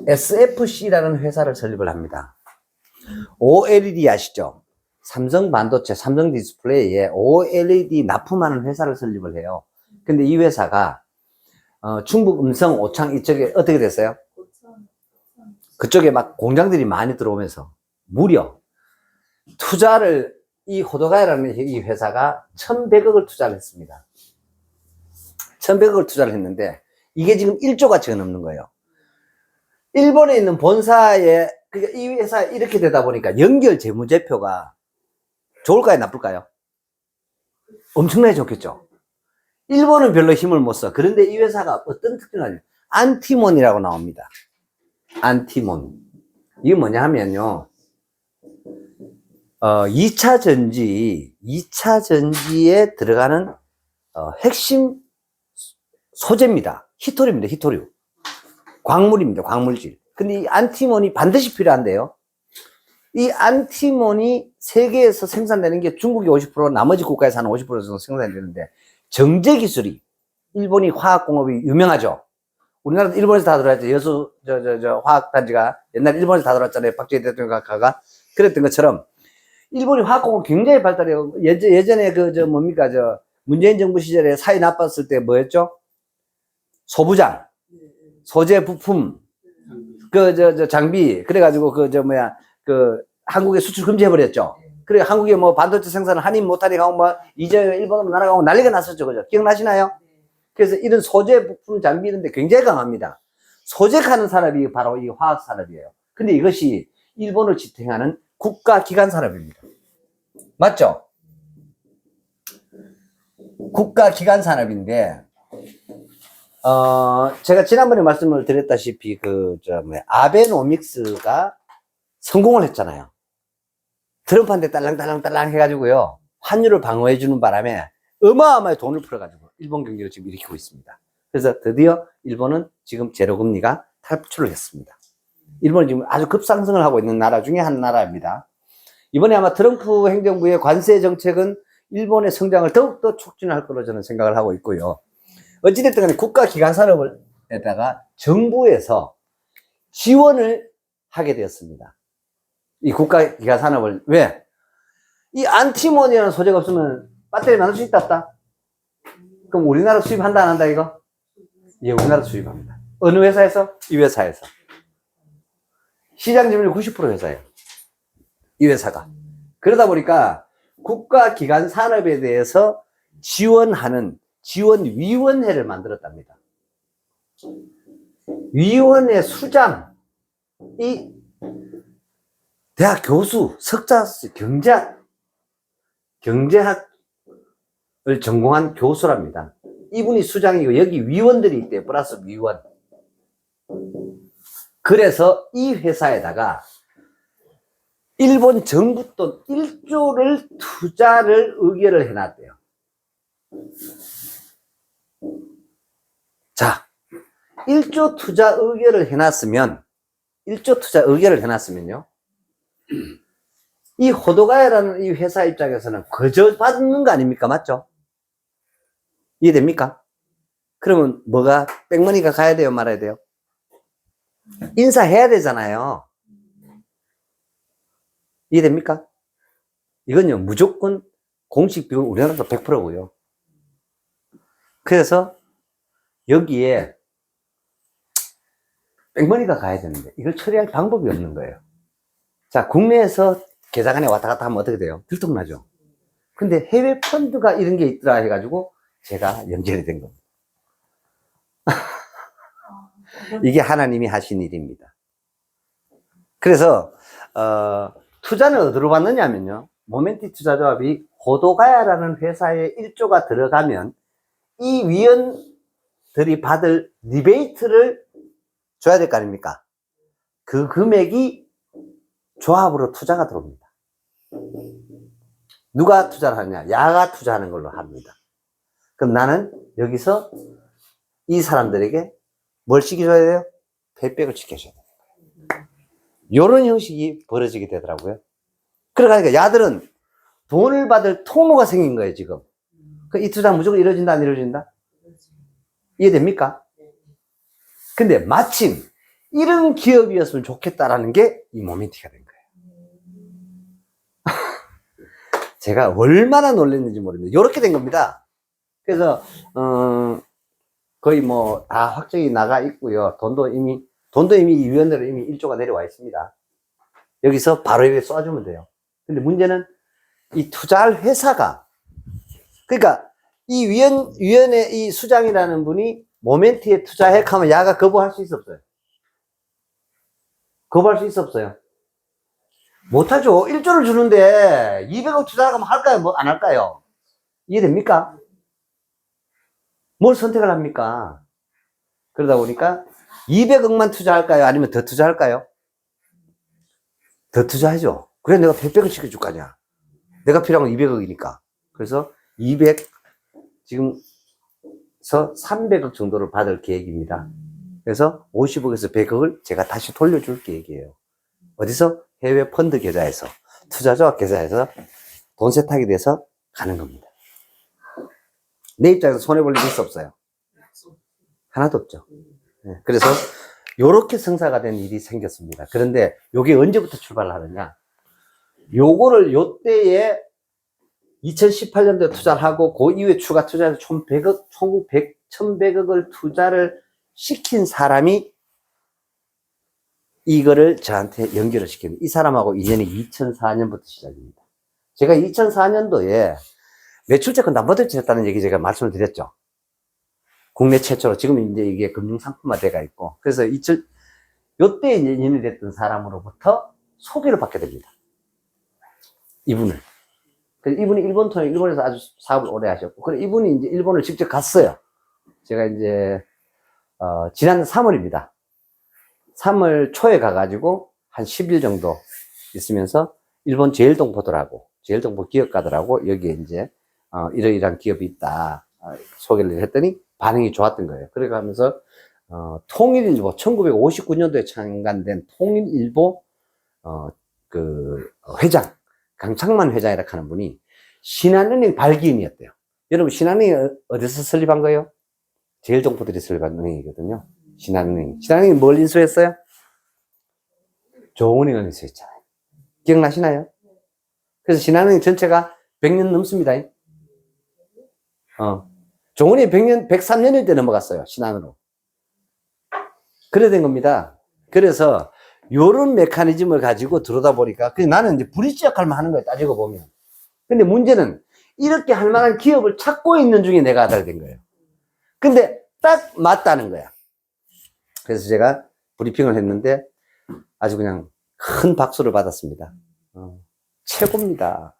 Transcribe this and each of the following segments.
SFC라는 회사를 설립을 합니다. OLED 아시죠? 삼성 반도체, 삼성 디스플레이에 OLED 납품하는 회사를 설립을 해요. 근데 이 회사가 충북 음성 오창 이쪽에 어떻게 됐어요? 그쪽에 막 공장들이 많이 들어오면서 무려 투자를 이 호도가이라는 이 회사가 1,100억을 투자를 했습니다. 1,100억을 투자를 했는데 이게 지금 1조 가치가 넘는 거예요. 일본에 있는 본사에 그러니까 이 회사 이렇게 되다 보니까 연결 재무제표가 좋을까요, 나쁠까요? 엄청나게 좋겠죠. 일본은 별로 힘을 못 써. 그런데 이 회사가 어떤 특징이 안티몬이라고 나옵니다. 안티몬. 이게 뭐냐 하면요. 2차 전지에 들어가는 핵심 소재입니다. 히토리입니다. 히토류. 광물입니다. 광물질. 근데 이 안티몬이 반드시 필요한데요. 이 안티몬이 세계에서 생산되는 게 중국이 50%, 나머지 국가에서 한 50% 정도 생산이 되는데 정제 기술이 일본이 화학공업이 유명하죠. 우리나라도 일본에서 다 들어왔죠. 여수 화학단지가 옛날 일본에서 다 들어왔잖아요. 박정희 대통령가 그랬던 것처럼 일본이 화학공업 굉장히 발달해요. 예전에 문재인 정부 시절에 사이 나빴을 때 뭐였죠? 소부장, 소재 부품, 장비, 그래가지고 한국에 수출 금지해버렸죠. 그래, 한국에 뭐 반도체 생산을 한인 못하니까 하고 뭐, 이제 일본으로 날아가고 난리가 났었죠. 그죠? 기억나시나요? 그래서 이런 소재 부품 장비 이런데 굉장히 강합니다. 소재하는 산업이 바로 이 화학 산업이에요. 근데 이것이 일본을 지탱하는 국가 기관 산업입니다. 맞죠? 국가 기관 산업인데, 제가 지난번에 말씀을 드렸다시피, 아베노믹스가 성공을 했잖아요. 트럼프한테 딸랑딸랑 해가지고요. 환율을 방어해주는 바람에 어마어마하게 돈을 풀어가지고 일본 경기를 지금 일으키고 있습니다. 그래서 드디어 일본은 지금 제로금리가 탈출을 했습니다. 일본은 지금 아주 급상승을 하고 있는 나라 중에 한 나라입니다. 이번에 아마 트럼프 행정부의 관세 정책은 일본의 성장을 더욱더 촉진할 거로 저는 생각을 하고 있고요. 어찌됐든 간에 국가기관 산업에다가 정부에서 지원을 하게 되었습니다. 이 국가기관 산업을. 왜? 이 안티몬이라는 소재가 없으면 배터리 만들 수 있다 없다? 그럼 우리나라 수입한다 안 한다 이거? 예, 우리나라 수입합니다. 어느 회사에서? 이 회사에서. 시장 점유율 90% 회사예요. 이 회사가. 그러다 보니까 국가기관 산업에 대해서 지원하는 지원위원회를 만들었답니다. 위원회 수장이 대학 교수, 석사, 경제학을 전공한 교수랍니다. 이분이 수장이고 여기 위원들이 있대요. 플러스 위원. 그래서 이 회사에다가 일본 정부 돈 1조를 투자를 의결을 해놨대요. 자, 1조 투자 의결을 해놨으면요. 이 호도가야라는 이 회사 입장에서는 거저 받는 거 아닙니까? 맞죠? 이해됩니까? 그러면 뭐가, 백머니가 가야 돼요? 말아야 돼요? 인사해야 되잖아요. 이해됩니까? 이건요, 무조건 공식 비용 우리나라도 100%고요. 그래서 여기에 백머니가 가야 되는데 이걸 처리할 방법이 없는 거예요. 자, 국내에서 계좌관에 왔다 갔다 하면 어떻게 돼요? 들통나죠. 근데 해외 펀드가 이런 게 있더라 해가지고 제가 연결이 된 겁니다. 이게 하나님이 하신 일입니다. 그래서 투자는 어디로 받느냐면요, 모멘티 투자조합이 호도가야라는 회사에 1조가 들어가면 이 위원들이 받을 리베이트를 줘야 될 거 아닙니까? 그 금액이 조합으로 투자가 들어옵니다. 누가 투자를 하느냐? 야가 투자하는 걸로 합니다. 그럼 나는 여기서 이 사람들에게 뭘 시켜줘야 돼요? 페이백을 시켜줘야 돼요. 이런 형식이 벌어지게 되더라고요. 그러니까 야들은 돈을 받을 통로가 생긴 거예요, 지금. 이 투자 무조건 이루어진다, 안 이루어진다? 이해됩니까? 근데 마침 이런 기업이었으면 좋겠다라는 게 이 모멘티가 된 거예요. 제가 얼마나 놀랐는지 모르겠는데 이렇게 된 겁니다. 그래서 거의 뭐 다 확정이 나가 있고요. 돈도 이미 위원회로 이미 1조가 내려와 있습니다. 여기서 바로 여기 쏴주면 돼요. 근데 문제는 이 투자할 회사가, 그러니까 이 위원회 이 수장이라는 분이 모멘트에 투자해 하면 야가 거부할 수 있어 없어요? 거부할 수 있어 없어요? 못하죠. 1조를 주는데 200억 투자하면 할까요? 뭐 안 할까요? 이해됩니까? 뭘 선택을 합니까? 그러다 보니까 200억만 투자할까요? 아니면 더 투자할까요? 더 투자하죠. 그래 내가 100억을 시켜줄 거 아니야. 내가 필요한 건 200억이니까. 그래서 200, 지금서 300억 정도를 받을 계획입니다. 그래서 50억에서 100억을 제가 다시 돌려줄 계획이에요. 어디서? 해외 펀드 계좌에서, 투자조합 계좌에서 돈 세탁이 돼서 가는 겁니다. 내 입장에서 손해볼 일이 있어 없어요? 하나도 없죠. 그래서 요렇게 성사가 된 일이 생겼습니다. 그런데 요게 언제부터 출발을 하느냐? 요거를 요때에 2018년도에 투자를 하고 그 이후에 추가 투자해서 총 100억, 총 1100억을 투자를 시킨 사람이 이거를 저한테 연결을 시켰는데, 이 사람하고 인연이 2004년부터 시작입니다. 제가 2004년도에 매출채권 담보대출 했다는 얘기 제가 말씀을 드렸죠. 국내 최초로. 지금 이제 이게 금융상품화돼가 있고. 그래서 요때 이제 인연이 됐던 사람으로부터 소개를 받게 됩니다. 이분을. 그래서 이분이 일본에서 아주 사업을 오래 하셨고, 그래 이분이 이제 일본을 직접 갔어요. 제가 이제, 지난 3월입니다. 3월 초에 가가지고 한 10일 정도 있으면서 일본 제일동포들하고, 제일동포 기업가들하고 여기에 이제, 이러이러한 기업이 있다. 소개를 했더니 반응이 좋았던 거예요. 그래 가면서, 통일일보, 1959년도에 창간된 통일일보, 회장, 강창만 회장이라고 하는 분이 신한은행 발기인이었대요. 여러분, 신한은행이 어디서 설립한 거예요? 제일동포들이 설립한 은행이거든요. 신한은행. 신한은행이 뭘 인수했어요? 조은행을 인수했잖아요. 기억나시나요? 그래서 신한은행 전체가 100년 넘습니다. 조은행이 103년일 때 넘어갔어요. 신한으로. 그래 된 겁니다. 그래서 요런 메커니즘을 가지고 들어다 보니까 나는 이제 브릿지 역할만 하는 거예요. 따지고 보면. 근데 문제는 이렇게 할 만한 기업을 찾고 있는 중에 내가 아달된 거예요. 근데 딱 맞다는 거야. 그래서 제가 브리핑을 했는데 아주 그냥 큰 박수를 받았습니다. 최고입니다.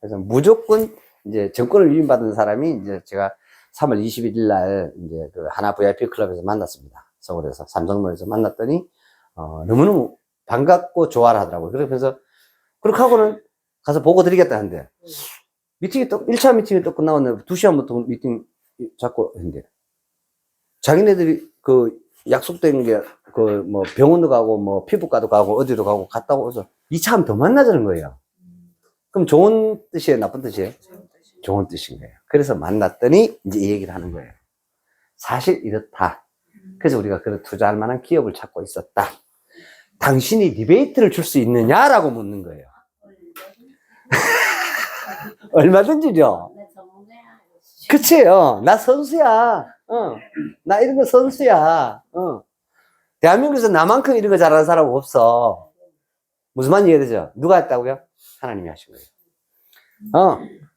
그래서 무조건 이제 정권을 위임받은 사람이 이제 제가 3월 21일 날 이제 그 하나 VIP 클럽에서 만났습니다. 서울에서 삼성몰에서 만났더니 너무너무 반갑고 좋아를 하더라고요. 그래서 그렇게 하고는 가서 보고 드리겠다 하는데 미팅이 또 1차 미팅이 또 끝나고 2시간부터 미팅 잡고 했는데 자기네들이 그 약속된 게 그 뭐 병원도 가고 뭐 피부과도 가고 어디도 가고 갔다 오서 2차 하면 더 만나자는 거예요. 그럼 좋은 뜻이에요, 나쁜 뜻이에요? 좋은 뜻인 거예요. 그래서 만났더니 이제 이 얘기를 하는 거예요. 사실 이렇다. 그래서 우리가 그런 투자할 만한 기업을 찾고 있었다. 당신이 리베이트를 줄 수 있느냐라고 묻는 거예요. 얼마든지죠. 그치요. 나 선수야. 나 이런 거 선수야. 대한민국에서 나만큼 이런 거 잘하는 사람 없어. 무슨 말인지 이해되죠? 누가 했다고요? 하나님이 하신 거예요.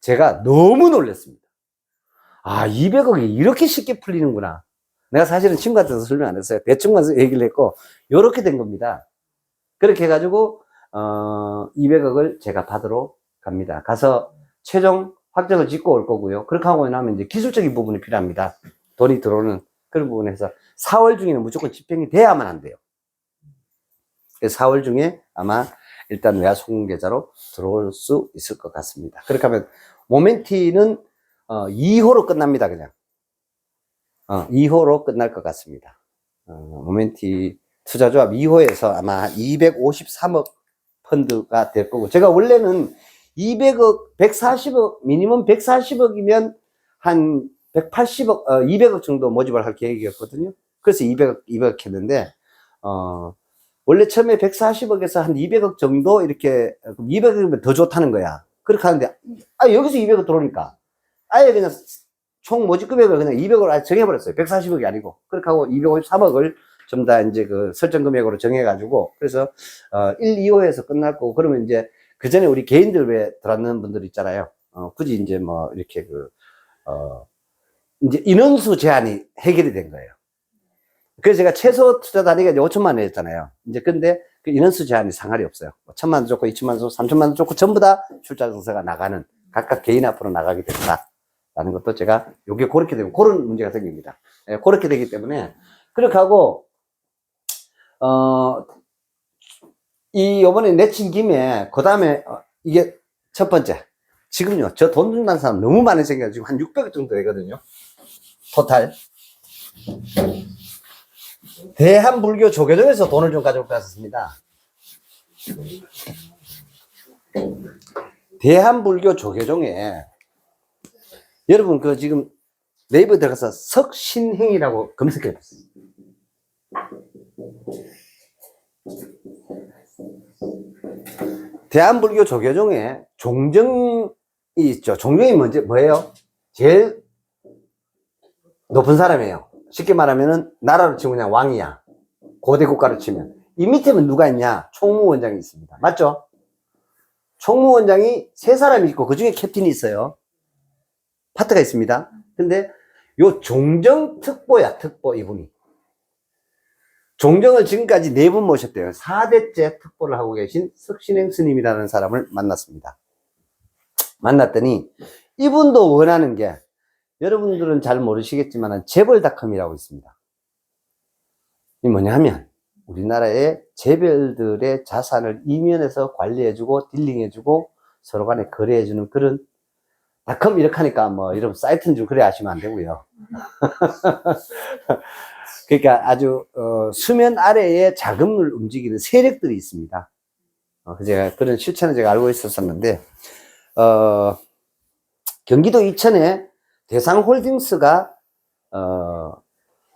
제가 너무 놀랐습니다. 200억이 이렇게 쉽게 풀리는구나. 내가 사실은 친구한테서 설명 안 했어요. 대충만 얘기를 했고, 요렇게 된 겁니다. 그렇게 해가지고, 200억을 제가 받으러 갑니다. 가서 최종 확정을 짓고 올 거고요. 그렇게 하고 나면 이제 기술적인 부분이 필요합니다. 돈이 들어오는 그런 부분에서 4월 중에는 무조건 집행이 돼야만 한대요. 그래서 4월 중에 아마 일단 외화송금 계좌로 들어올 수 있을 것 같습니다. 그렇게 하면 모멘티는 2호로 끝납니다. 그냥 2호로 끝날 것 같습니다. 모멘티 투자조합 2호에서 아마 253억 펀드가 될 거고, 제가 원래는 200억, 140억, 미니멈 140억이면 한 180억, 200억 정도 모집을 할 계획이었거든요. 그래서 200억 했는데, 원래 처음에 140억에서 한 200억 정도 이렇게 200억이면 더 좋다는 거야. 그렇게 하는데 여기서 200억 들어오니까 아예 그냥 총 모집 금액을 그냥 200억을 정해버렸어요. 140억이 아니고. 그렇게 하고 253억을 좀 다 이제 그 설정 금액으로 정해가지고, 그래서, 1, 2호에서 끝날 거고, 그러면 이제 그 전에 우리 개인들 왜 들어왔는 분들 있잖아요. 굳이 이제 뭐 이렇게 이제 인원수 제한이 해결이 된 거예요. 그래서 제가 최소 투자 단위가 이제 5천만 원 했잖아요. 이제 근데 그 인원수 제한이 상할이 없어요. 1,000만 원 좋고 2천만 원 좋고 3천만 원 좋고 전부 다 출자 증서가 나가는, 각각 개인 앞으로 나가게 된다. 라는 것도 제가 요게 그렇게 되면 그런 문제가 생깁니다. 예, 그렇게 되기 때문에 그렇게 하고 요번에 내친 김에 그 다음에 이게 첫 번째, 지금요 저 돈 준다는 사람 너무 많이 생겨서 지금 한 600억 정도 되거든요. 토탈. 대한불교 조계종에서 돈을 좀 가져올 것 같습니다. 대한불교 조계종에 여러분 지금 네이버에 들어가서 석신행이라고 검색해 보세요. 대한불교 조계종에 종정이 있죠. 종정이 뭐예요? 제일 높은 사람이에요. 쉽게 말하면은 나라로 치면 그냥 왕이야. 고대 국가로 치면. 이 밑에는 누가 있냐? 총무원장이 있습니다. 맞죠? 총무원장이 3사람이 있고 그 중에 캡틴이 있어요. 파트가 있습니다. 근데 요 종정특보야, 특보 이분이. 종정을 지금까지 4분 모셨대요. 4대째 특보를 하고 계신 석신행 스님이라는 사람을 만났습니다. 만났더니 이분도 원하는 게, 여러분들은 잘 모르시겠지만 재벌닷컴이라고 있습니다. 이 뭐냐 하면 우리나라의 재벌들의 자산을 이면에서 관리해주고 딜링해주고 서로 간에 거래해주는 그런 닷컴. 이렇게 하니까 뭐 여러분 사이트는 좀 그래 하시면 안 되고요. 그러니까 아주 수면 아래에 자금을 움직이는 세력들이 있습니다. 제가 그런 실체는 제가 알고 있었었는데, 경기도 이천에 대상홀딩스가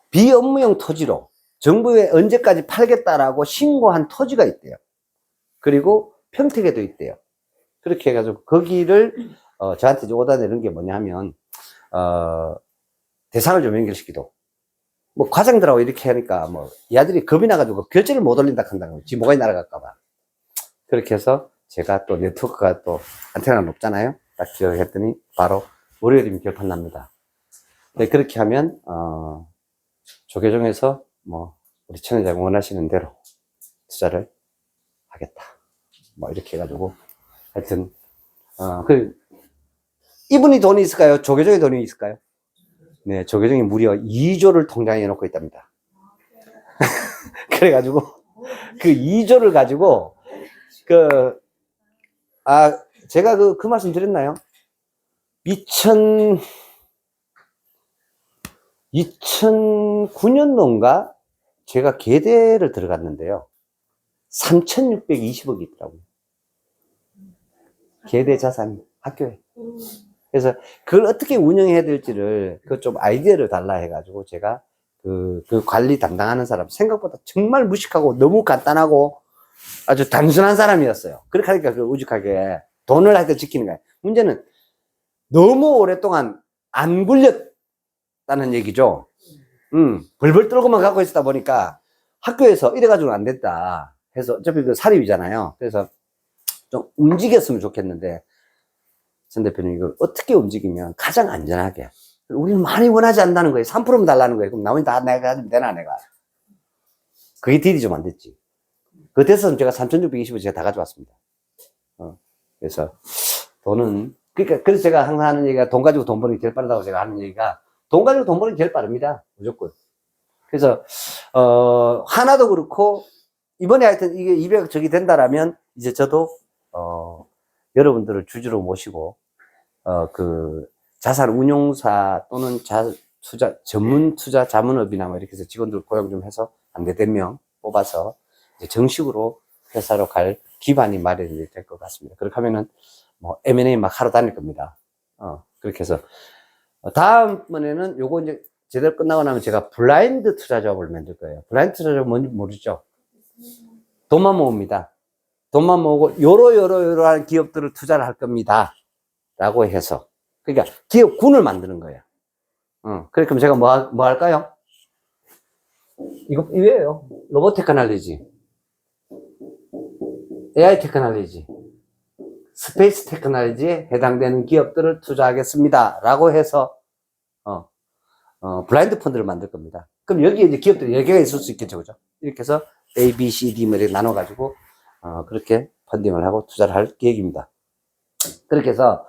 비업무용 토지로 정부에 언제까지 팔겠다라고 신고한 토지가 있대요. 그리고 평택에도 있대요. 그렇게 해가지고 거기를 저한테 오다 내는 게 뭐냐 하면 대상을 좀 연결시키도, 뭐 과장들하고 이렇게 하니까 뭐 이 아들이 겁이 나가지고 결제를 못 올린다 한다는 거지, 뭐가 날아갈까봐. 그렇게 해서 제가 또 네트워크가 또 안테나가 높잖아요. 딱 기억했더니 바로 월요일이면 결판 납니다. 네, 그렇게 하면 조계종에서 뭐 우리 청취자가 원하시는 대로 투자를 하겠다. 뭐 이렇게 해가지고 하여튼 이분이 돈이 있을까요? 조계종에 돈이 있을까요? 네, 조계종이 무려 2조를 통장에 넣고 있답니다. 그래가지고 그 2조를 가지고 제가 그 말씀 드렸나요? 2009년도인가 제가 계대를 들어갔는데요. 3,620억이 있더라고요. 계대 자산이 학교에. 그래서 그걸 어떻게 운영해야 될지를 좀 아이디어를 달라 해가지고 제가 그 관리 담당하는 사람, 생각보다 정말 무식하고 너무 간단하고 아주 단순한 사람이었어요. 그렇게 하니까 우직하게 돈을 하여튼 지키는 거예요. 문제는 너무 오랫동안 안 굴렸다는 얘기죠. 벌벌 떨고만 갖고 있다 보니까 학교에서 이래가지고는 안 됐다 해서, 어차피 사립이잖아요. 그래서 좀 움직였으면 좋겠는데, 전 대표님 이걸 어떻게 움직이면 가장 안전하게, 우리는 많이 원하지 않는다는 거예요. 3%면 달라는 거예요. 그럼 나머지 다 내가 가지면 되나, 내가. 그게 딜이 좀 안 됐지. 그 됐으면 제가 3,620을 제가 다 가져왔습니다. 그래서 돈은, 그래서 제가 항상 하는 얘기가, 돈 가지고 돈 버는 게 제일 빠르다고 제가 하는 얘기가, 돈 가지고 돈 버는 게 제일 빠릅니다. 무조건. 그래서 하나도 그렇고, 이번에 하여튼 이게 200억 적이 된다라면 이제 저도 여러분들을 주주로 모시고 자산 운용사 또는 전문 투자 자문업이나 뭐 이렇게 해서 직원들 고용 좀 해서 한 4명 뽑아서 이제 정식으로 회사로 갈 기반이 마련이 될 것 같습니다. 그렇게 하면은 뭐 M&A 막 하러 다닐 겁니다. 그렇게 해서 다음번에는 요거 이제 제대로 끝나고 나면 제가 블라인드 투자 조합을 만들 거예요. 블라인드 투자 조합 뭔지 모르죠? 돈만 모읍니다. 돈만 모으고 요러한 기업들을 투자를 할 겁니다. 라고 해서. 그러니까 기업군을 만드는 거예요. 그럼 제가 뭐 할까요? 이거예요. 로봇 테크놀로지, AI 테크놀로지, 스페이스 테크놀로지에 해당되는 기업들을 투자하겠습니다. 라고 해서, 블라인드 펀드를 만들 겁니다. 그럼 여기에 이제 기업들이 10개가 있을 수 있겠죠. 그죠? 이렇게 해서 A, B, C, D 뭐 이렇게 나눠가지고, 그렇게 펀딩을 하고 투자를 할 계획입니다. 그렇게 해서,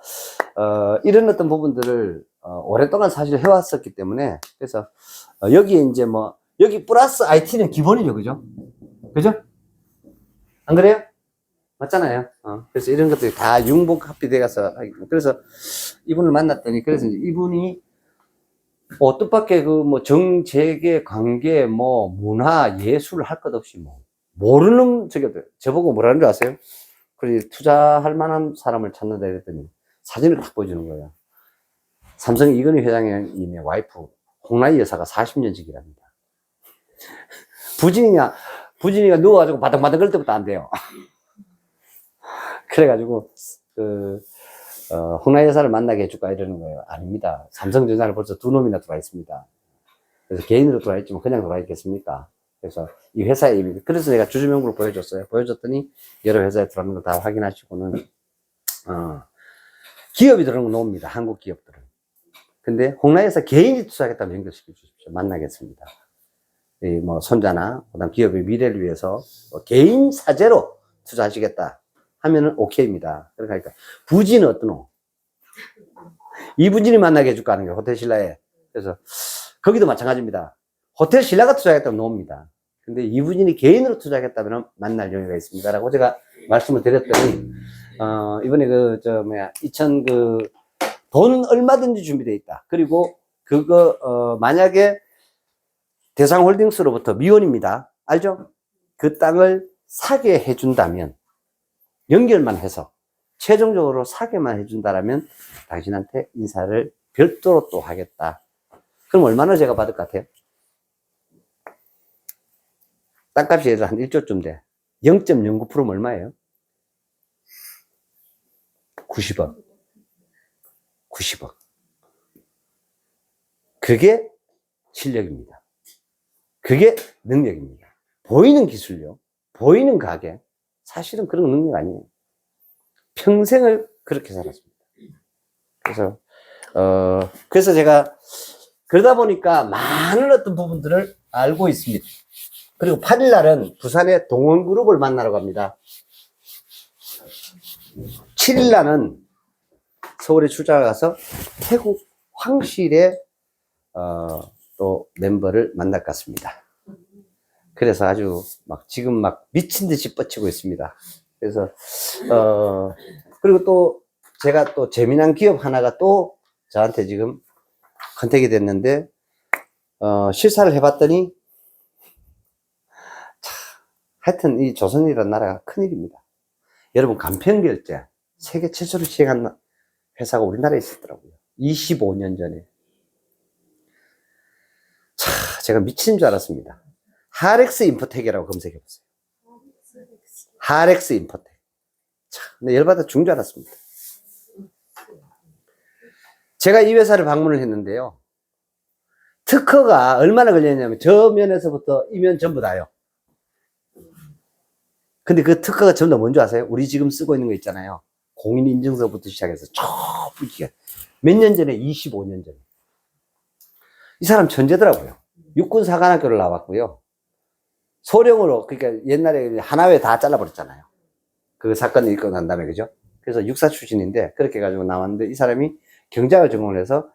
이런 어떤 부분들을, 오랫동안 사실 해왔었기 때문에, 그래서, 여기에 이제 여기 플러스 IT는 기본이죠. 그죠? 그죠? 안 그래요? 맞잖아요. 그래서 이런 것들이 다 융복 합비돼가서, 그래서 이분을 만났더니, 그래서 이분이, 뜻밖의 정재계, 관계, 문화, 예술 할 것 없이 모르는, 저보고 뭐라는 줄 아세요? 그래서 투자할 만한 사람을 찾는다 이랬더니 사진을 딱 보여주는 거예요. 삼성 이건희 회장님의 와이프, 홍라희 여사가 40년직이랍니다. 부진이가 누워가지고 바닥바닥 걸 때부터 안 돼요. 그래가지고, 홍라희 여사를 만나게 해줄까 이러는 거예요. 아닙니다. 삼성전자를 벌써 2놈이나 들어와 있습니다. 그래서 개인으로 들어와 있지만 그냥 들어와 있겠습니까? 그래서 이 회사의 이미, 그래서 내가 주주명부를 보여줬어요. 보여줬더니 여러 회사에 들어가는 걸 다 확인하시고는, 기업이 들어오는 거 놓습니다. 한국 기업들은. 근데 홍라희 여사 개인이 투자하겠다면 연결시켜 주십시오. 만나겠습니다. 손자나, 그 다음 기업의 미래를 위해서 개인 사재로 투자하시겠다 하면은 오케이입니다. 그러니까, 부진은 어떠노? 이부진이 만나게 해줄까 하는 게 호텔 신라에. 그래서, 거기도 마찬가지입니다. 호텔 신라가 투자하겠다면 놓습니다. 근데 이부진이 개인으로 투자하겠다면 만날 용의가 있습니다. 라고 제가 말씀을 드렸더니, 이번에 돈은 얼마든지 준비되어 있다. 그리고 만약에 대상홀딩스로부터 미원입니다. 알죠? 그 땅을 사게 해준다면, 연결만 해서, 최종적으로 사게만 해준다라면, 당신한테 인사를 별도로 또 하겠다. 그럼 얼마나 제가 받을 것 같아요? 땅값이 한 1조쯤 돼. 0.09%면 얼마예요? 90억. 90억. 그게 실력입니다. 그게 능력입니다. 보이는 기술력, 보이는 가게, 사실은 그런 능력 아니에요. 평생을 그렇게 살았습니다. 그래서 제가 그러다 보니까 많은 어떤 부분들을 알고 있습니다. 그리고 8일 날은 부산의 동원그룹을 만나러 갑니다. 7일 날은 서울에 출장을 가서 태국 황실의 또 멤버를 만날 것 같습니다. 그래서 아주 지금 미친 듯이 뻗치고 있습니다. 그래서 그리고 또 제가 또 재미난 기업 하나가 또 저한테 지금 컨택이 됐는데 실사를 해봤더니 하여튼 이 조선이라는 나라가 큰일입니다. 여러분, 간편결제 세계 최초로 시행한 회사가 우리나라에 있었더라고요. 25년 전에. 제가 미친 줄 알았습니다. 하렉스 인포텍이라고 검색해보세요. 하렉스 인포텍. 근데 열받아 죽은 줄 알았습니다. 제가 이 회사를 방문을 했는데요. 특허가 얼마나 걸렸냐면 저 면에서부터 이 면 전부 다요. 근데 그 특허가 전부 다 뭔지 아세요? 우리 지금 쓰고 있는 거 있잖아요. 공인인증서부터 시작해서 몇 년 전에? 25년 전에. 이 사람 천재더라고요. 육군사관학교를 나왔고요. 소령으로, 그러니까 옛날에 하나회 다 잘라버렸잖아요. 그 사건이 있고 난 다음에, 그죠? 그래서 육사 출신인데, 그렇게 해가지고 나왔는데, 이 사람이 경작을 전공을 해서,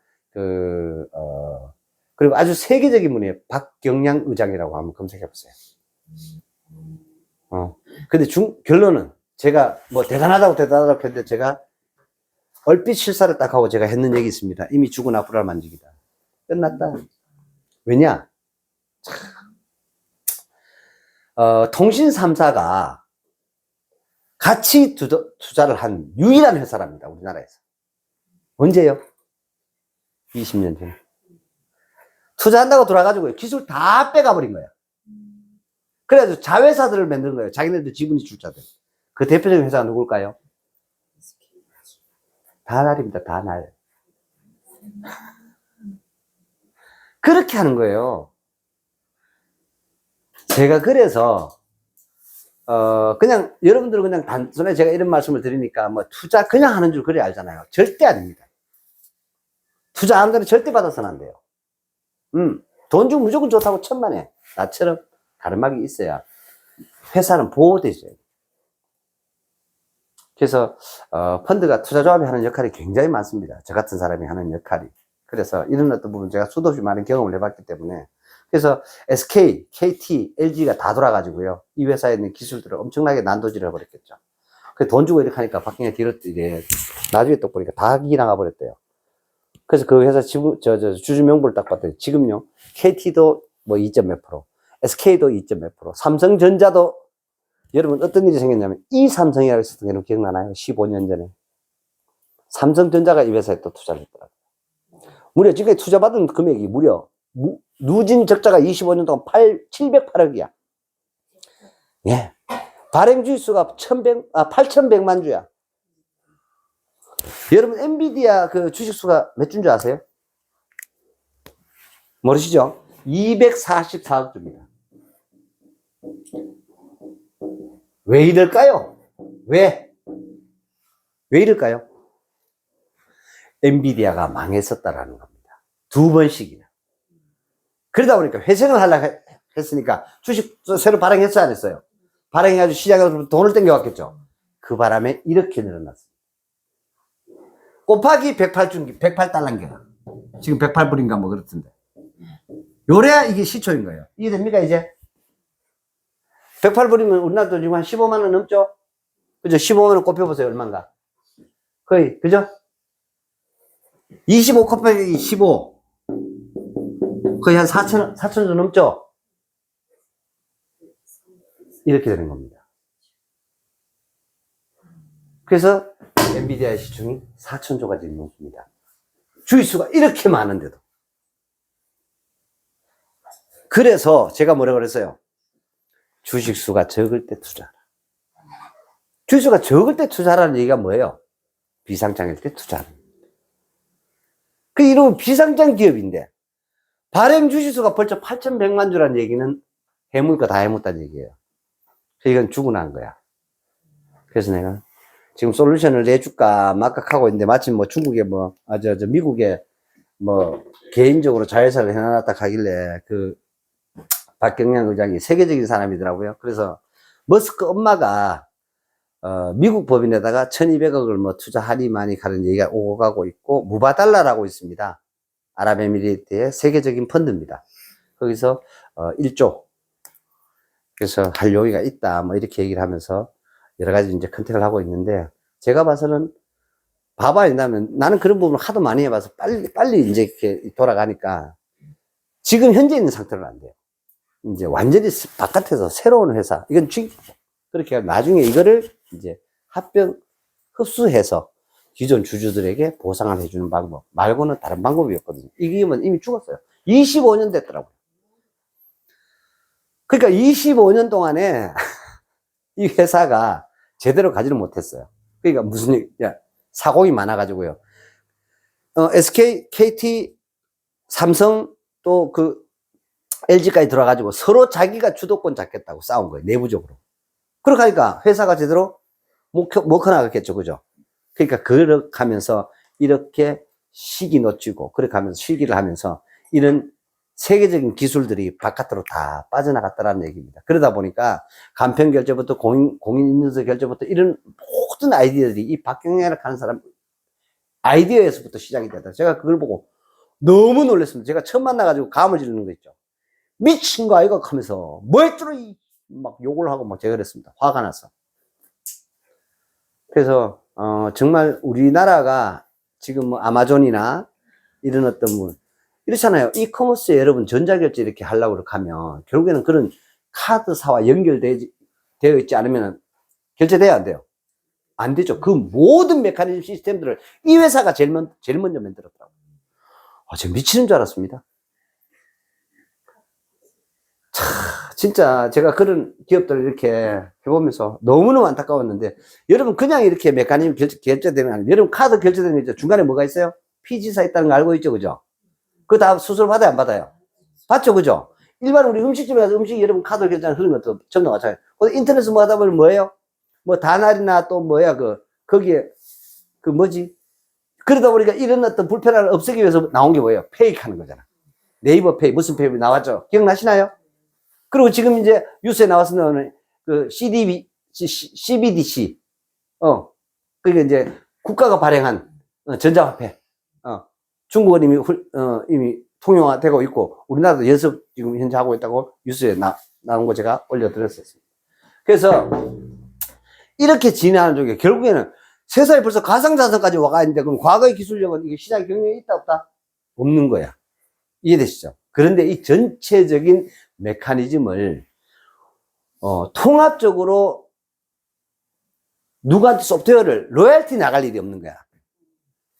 그리고 아주 세계적인 분이에요. 박경량 의장이라고 한번 검색해보세요. 근데 결론은, 제가 대단하다고 했는데, 제가 얼핏 실사를 딱 하고 제가 했는 얘기 있습니다. 이미 죽은 앞으로를 만지기다. 끝났다. 왜냐? 통신 3사가 같이 투자를 한 유일한 회사랍니다. 우리나라에서. 언제요? 20년 전에. 투자한다고 돌아가지고 기술 다 빼가버린 거야. 그래가지고 자회사들을 만든 거예요. 자기네들 지분이 출자들. 그 대표적인 회사가 누굴까요? 다날입니다. 다날. 그렇게 하는 거예요. 제가 그래서 그냥 여러분들은 그냥 단순히 제가 이런 말씀을 드리니까 뭐 투자 그냥 하는 줄 그래 알잖아요. 절대 아닙니다. 투자하는 데는 절대 받아서는 안 돼요. 돈 주고 무조건 좋다고 천만에 나처럼 가르막이 있어야 회사는 보호되죠. 그래서 펀드가 투자조합이 하는 역할이 굉장히 많습니다. 저 같은 사람이 하는 역할이. 그래서 이런 어떤 부분 제가 수도 없이 많은 경험을 해봤기 때문에 그래서 SK, KT, LG가 다 돌아가지고요. 이 회사에 있는 기술들을 엄청나게 난도질을 해버렸겠죠. 그래서 돈 주고 이렇게 하니까 박경혜 뒤로 이래 나중에 또 보니까 다 기나가 버렸대요. 그래서 그 회사 주주 명부를 딱 봤더니 지금요 KT도 뭐 2점 몇 프로, SK도 2점 몇 프로, 삼성전자도 여러분 어떤 일이 생겼냐면 이 삼성이라고 했었던 게 기억나나요? 15년 전에 삼성전자가 이 회사에 또 투자를 했더라고요. 무려 지금까지 투자받은 금액이 무려 누진 적자가 25년 동안 708억이야. 예. 발행 주수가 8,100만 주야. 여러분 엔비디아 그 주식수가 몇 주인 줄 아세요? 모르시죠? 244억 주입니다. 왜 이럴까요? 왜 이럴까요? 엔비디아가 망했었다라는 겁니다. 2번씩이나. 그러다 보니까 회생을 하려고 했으니까 주식 새로 발행했어야 안 했어요? 발행해가지고 시장에서 돈을 땡겨왔겠죠. 그 바람에 이렇게 늘어났습니다. 곱하기 108달러인가. 지금 108불인가 뭐 그렇던데. 요래야 이게 시초인 거예요. 이게 됩니까, 이제? 108불이면 우리나라 돈 지금 한 15만원 넘죠? 그죠? 15만원 곱해보세요. 얼마인가? 거의, 그죠? 25 곱하기 15. 거의 한 4천 원 넘죠? 이렇게 되는 겁니다. 그래서 엔비디아의 시총이 4천조가 지금 넘습니다. 주식수가 이렇게 많은데도. 그래서 제가 뭐라고 그랬어요? 주식수가 적을 때 투자하라. 주식수가 적을 때 투자하라는 얘기가 뭐예요? 비상장일 때 투자하라. 그 이름은 비상장 기업인데 발행 주식수가 벌써 8,100만 주라는 얘기는 해물과 다 해먹다는 얘기예요. 이건 죽어난 거야. 그래서 내가 지금 솔루션을 내줄까 막각하고 있는데 마침 뭐 중국에 미국에 뭐 개인적으로 자회사를 해놨다 하길래 그 박경량 의장이 세계적인 사람이더라고요. 그래서 머스크 엄마가 미국 법인에다가 1,200억을 뭐 투자하리만이 가는 얘기가 오고 가고 있고 무바달라라고 있습니다. 아랍에미리트의 세계적인 펀드입니다. 거기서 1조 그래서 할 용의가 있다 뭐 이렇게 얘기를 하면서 여러 가지 이제 컨택을 하고 있는데 제가 봐서는 봐봐야 나는 그런 부분을 하도 많이 해봐서 빨리 이제 이렇게 돌아가니까 지금 현재 있는 상태로는 안 돼요. 이제 완전히 바깥에서 새로운 회사 이건 그렇게 나중에 이거를 이제 흡수해서 기존 주주들에게 보상을 해주는 방법 말고는 다른 방법이 없거든요. 이기면 이미 죽었어요. 25년 됐더라고요. 그러니까 25년 동안에 이 회사가 제대로 가지를 못했어요. 그러니까 무슨 사공이 많아가지고요. SK, KT, 삼성 또 그 LG까지 들어와가지고 서로 자기가 주도권 잡겠다고 싸운 거예요. 내부적으로. 그렇게 하니까 회사가 제대로 못 커나갔겠죠. 그죠? 그러니까 그렇게 하면서 이렇게 시기 놓치고 그렇게 하면서 실기를 하면서 이런 세계적인 기술들이 바깥으로 다 빠져나갔다라는 얘기입니다. 그러다 보니까 간편 결제부터 공인인증서 결제부터 이런 모든 아이디어들이 이 박경량을 하는 사람 아이디어에서부터 시작이 됐다. 제가 그걸 보고 너무 놀랐습니다. 제가 처음 만나가지고 감을 지르는 거 있죠. 미친 거 아이가 하면서 뭐했더라 막 욕을 하고 막 제가 그랬습니다. 화가 나서. 그래서 정말 우리나라가 지금 뭐 아마존이나 이런 어떤 뭐 이렇잖아요. 이커머스에 여러분 전자결제 이렇게 하려고 하면 결국에는 그런 카드사와 연결되어 있지 않으면 결제돼야 안 돼요. 안 되죠. 그 모든 메커니즘 시스템들을 이 회사가 제일 먼저 만들었더라고요. 제가 미치는 줄 알았습니다. 진짜 제가 그런 기업들을 이렇게 해보면서 너무너무 안타까웠는데, 여러분 그냥 이렇게 메커니즘 결제되는 게 아니라, 여러분 카드 결제되는 게 있죠. 중간에 뭐가 있어요? 피지사 있다는 거 알고 있죠, 그죠? 그 다음 수수료 받아요, 안 받아요? 받죠, 그죠? 일반 우리 음식집에 가서 음식 여러분 카드 결제하는 그런 것도 전부 마찬가지예요. 인터넷 뭐 하다 보면 뭐예요? 뭐 다날이나 또 뭐야, 거기에 뭐지? 그러다 보니까 이런 어떤 불편함을 없애기 위해서 나온 게 뭐예요? 페이크 하는 거잖아. 네이버 페이, 무슨 페이 나왔죠? 기억나시나요? 그리고 지금 이제 뉴스에 나왔으면 CBDC, 그게 이제 국가가 발행한 전자화폐, 중국은 이미 통용화되고 있고, 우리나라도 연습 지금 현재 하고 있다고 뉴스에 나온 거 제가 올려드렸었습니다. 그래서 이렇게 진행하는 쪽에 결국에는 세상에 벌써 가상자산까지 와가 있는데, 그럼 과거의 기술력은 이게 시장 경영에 있다, 없다? 없는 거야. 이해되시죠? 그런데 이 전체적인 메커니즘을, 통합적으로 누구한테 소프트웨어를 로열티 나갈 일이 없는 거야.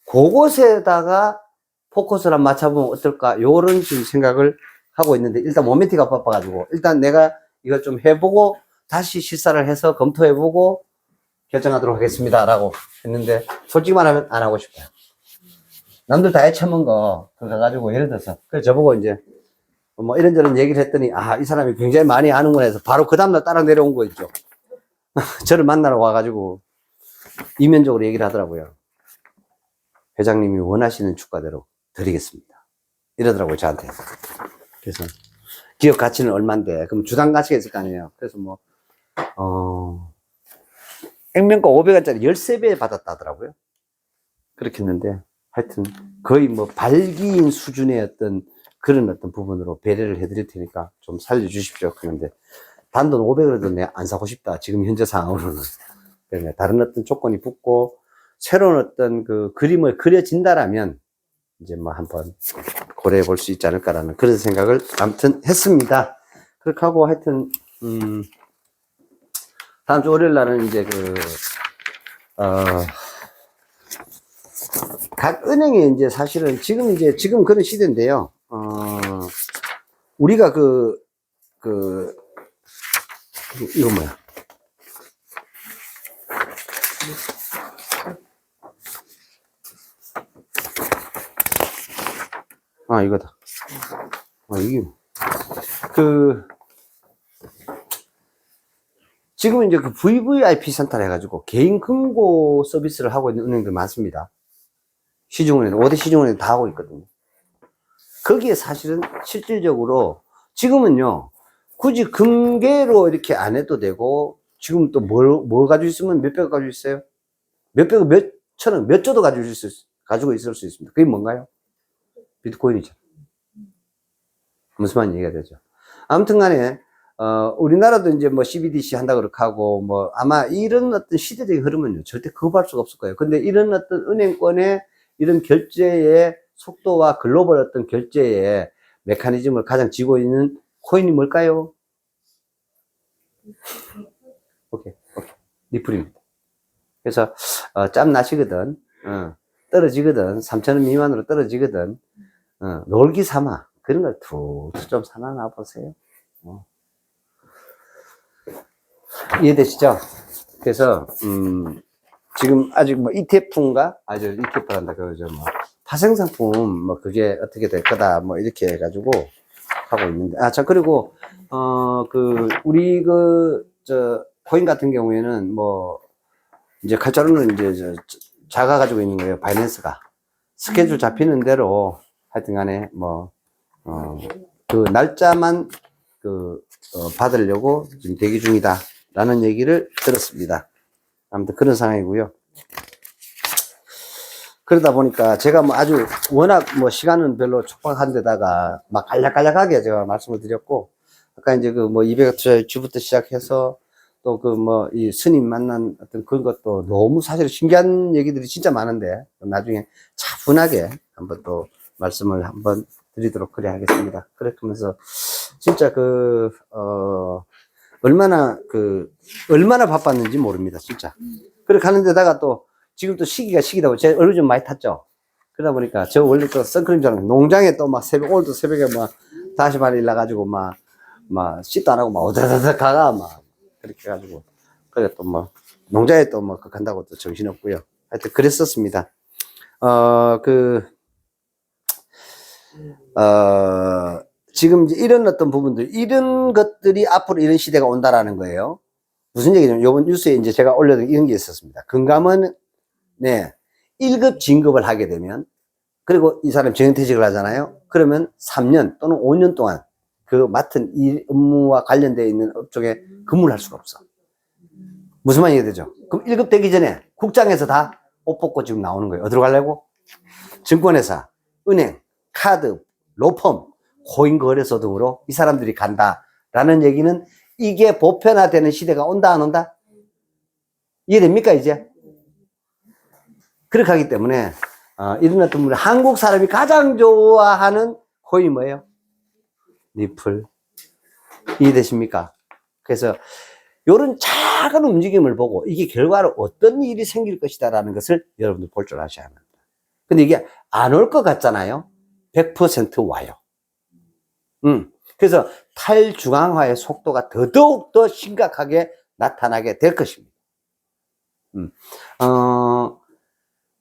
그곳에다가 포커스를 맞춰보면 어떨까? 요런 지금 생각을 하고 있는데, 일단 모멘티가 바빠가지고, 일단 내가 이걸 좀 해보고, 다시 실사를 해서 검토해보고, 결정하도록 하겠습니다. 라고 했는데, 솔직히 말하면 안 하고 싶어요. 남들 다 해쳐먹은 거, 그거 가지고, 예를 들어서. 그래서 저보고 이제, 뭐 이런저런 얘기를 했더니, 이 사람이 굉장히 많이 아는구나 해서, 바로 그 다음날 따라 내려온 거 있죠. 저를 만나러 와가지고, 이면적으로 얘기를 하더라고요. 회장님이 원하시는 주가대로 드리겠습니다. 이러더라고요, 저한테. 그래서, 기업 가치는 얼만데, 그럼 주당 가치가 있을 거 아니에요. 그래서 뭐, 액면가 500원짜리 13배 받았다 하더라고요. 그렇게 했는데, 하여튼, 거의 뭐, 발기인 수준의 그런 부분으로 배려를 해드릴 테니까 좀 살려주십시오. 그런데, 단돈 500원에도 내가 안 사고 싶다. 지금 현재 상황으로는. 다른 조건이 붙고, 새로운 그림을 그려진다라면, 이제 뭐 한번 고려해 볼 수 있지 않을까라는 그런 생각을 아무튼 했습니다. 그렇게 하고 하여튼, 다음 주 월요일 날은 이제 각 은행에 이제 사실은 지금 그런 시대인데요. 우리가 이거 뭐야? 이거다. 이게, 지금은 이제 VVIP 센터를 해가지고 개인 금고 서비스를 하고 있는 은행들 많습니다. 시중은행, 5대 시중은행 다 하고 있거든요. 거기에 사실은 실질적으로 지금은요, 굳이 금괴로 이렇게 안 해도 되고, 지금 또 뭘 가지고 있으면 몇백억 가지고 있어요? 몇백억, 몇 천억, 몇 조도 가지고 있을 수 있습니다. 그게 뭔가요? 비트코인이죠. 무슨 말인지 이해가 되죠. 아무튼 간에, 우리나라도 이제 뭐 CBDC 한다고 그렇게 하고, 뭐 아마 이런 시대적인 흐름은요, 절대 거부할 수가 없을 거예요. 근데 이런 은행권의 이런 결제의 속도와 글로벌 결제의 메커니즘을 가장 쥐고 있는 코인이 뭘까요? 오케이. 리플입니다. 그래서, 짬 나시거든, 떨어지거든, 3,000원 미만으로 떨어지거든, 놀기 삼아. 그런 걸 툭툭 좀 사놔 보세요. 이해되시죠? 그래서, 지금 아직 뭐 ETF인가? ETF란다. 파생상품, 그게 어떻게 될 거다. 이렇게 해가지고 하고 있는데. 그리고, 우리 코인 같은 경우에는 이제 칼자루는 이제 작아가지고 있는 거예요. 바이낸스가. 스케줄 잡히는 대로 하여튼 간에 그 날짜만 받으려고 지금 대기 중이다. 라는 얘기를 들었습니다. 아무튼 그런 상황이고요. 그러다 보니까 제가 아주 워낙 시간은 별로 촉박한 데다가 간략간략하게 제가 말씀을 드렸고, 아까 이제 200억 투자 주부터 시작해서 또 이 스님 만난 그런 것도 너무 사실 신기한 얘기들이 진짜 많은데, 나중에 차분하게 한번 또 말씀을 한번 드리도록 그래 하겠습니다. 그렇게 하면서 진짜 얼마나 바빴는지 모릅니다, 진짜. 그렇게 하는 데다가 또, 지금 또 시기다 보니, 제 얼굴 좀 많이 탔죠? 그러다 보니까, 저 원래 또 선크림 잘 농장에 또 오늘도 새벽에 5시 반에 일어나가지고 막 씻도 안 하고 막 어다다닥 가가 막 그렇게 해가지고 그래 또 뭐 농자에 또 뭐 간다고 또 정신없고요. 하여튼 그랬었습니다. 지금 이제 이런 어떤 부분들, 이런 것들이 앞으로 이런 시대가 온다라는 거예요. 무슨 얘기냐면, 요번 뉴스에 이제 제가 올려둔 이런 게 있었습니다. 금감원, 네, 1급 진급을 하게 되면, 그리고 이 사람 정년퇴직을 하잖아요. 그러면 3년 또는 5년 동안 그 맡은 이 업무와 관련되어 있는 업종에 근무를 할 수가 없어. 무슨 말이 되죠? 그럼 1급 되기 전에 국장에서 다 옷 벗고 지금 나오는 거예요. 어디로 가려고? 증권회사, 은행, 카드, 로펌, 코인거래소 등으로 이 사람들이 간다라는 얘기는 이게 보편화되는 시대가 온다 안 온다? 이해됩니까 이제? 그렇게 하기 때문에 이런 어떤 분들, 한국 사람이 가장 좋아하는 코인이 뭐예요? 리플. 이해되십니까? 그래서 이런 작은 움직임을 보고 이게 결과로 어떤 일이 생길 것이다 라는 것을 여러분들 볼 줄 아셔야 합니다. 근데 이게 안 올 것 같잖아요. 100% 와요. 그래서 탈중앙화의 속도가 더더욱 더 심각하게 나타나게 될 것입니다.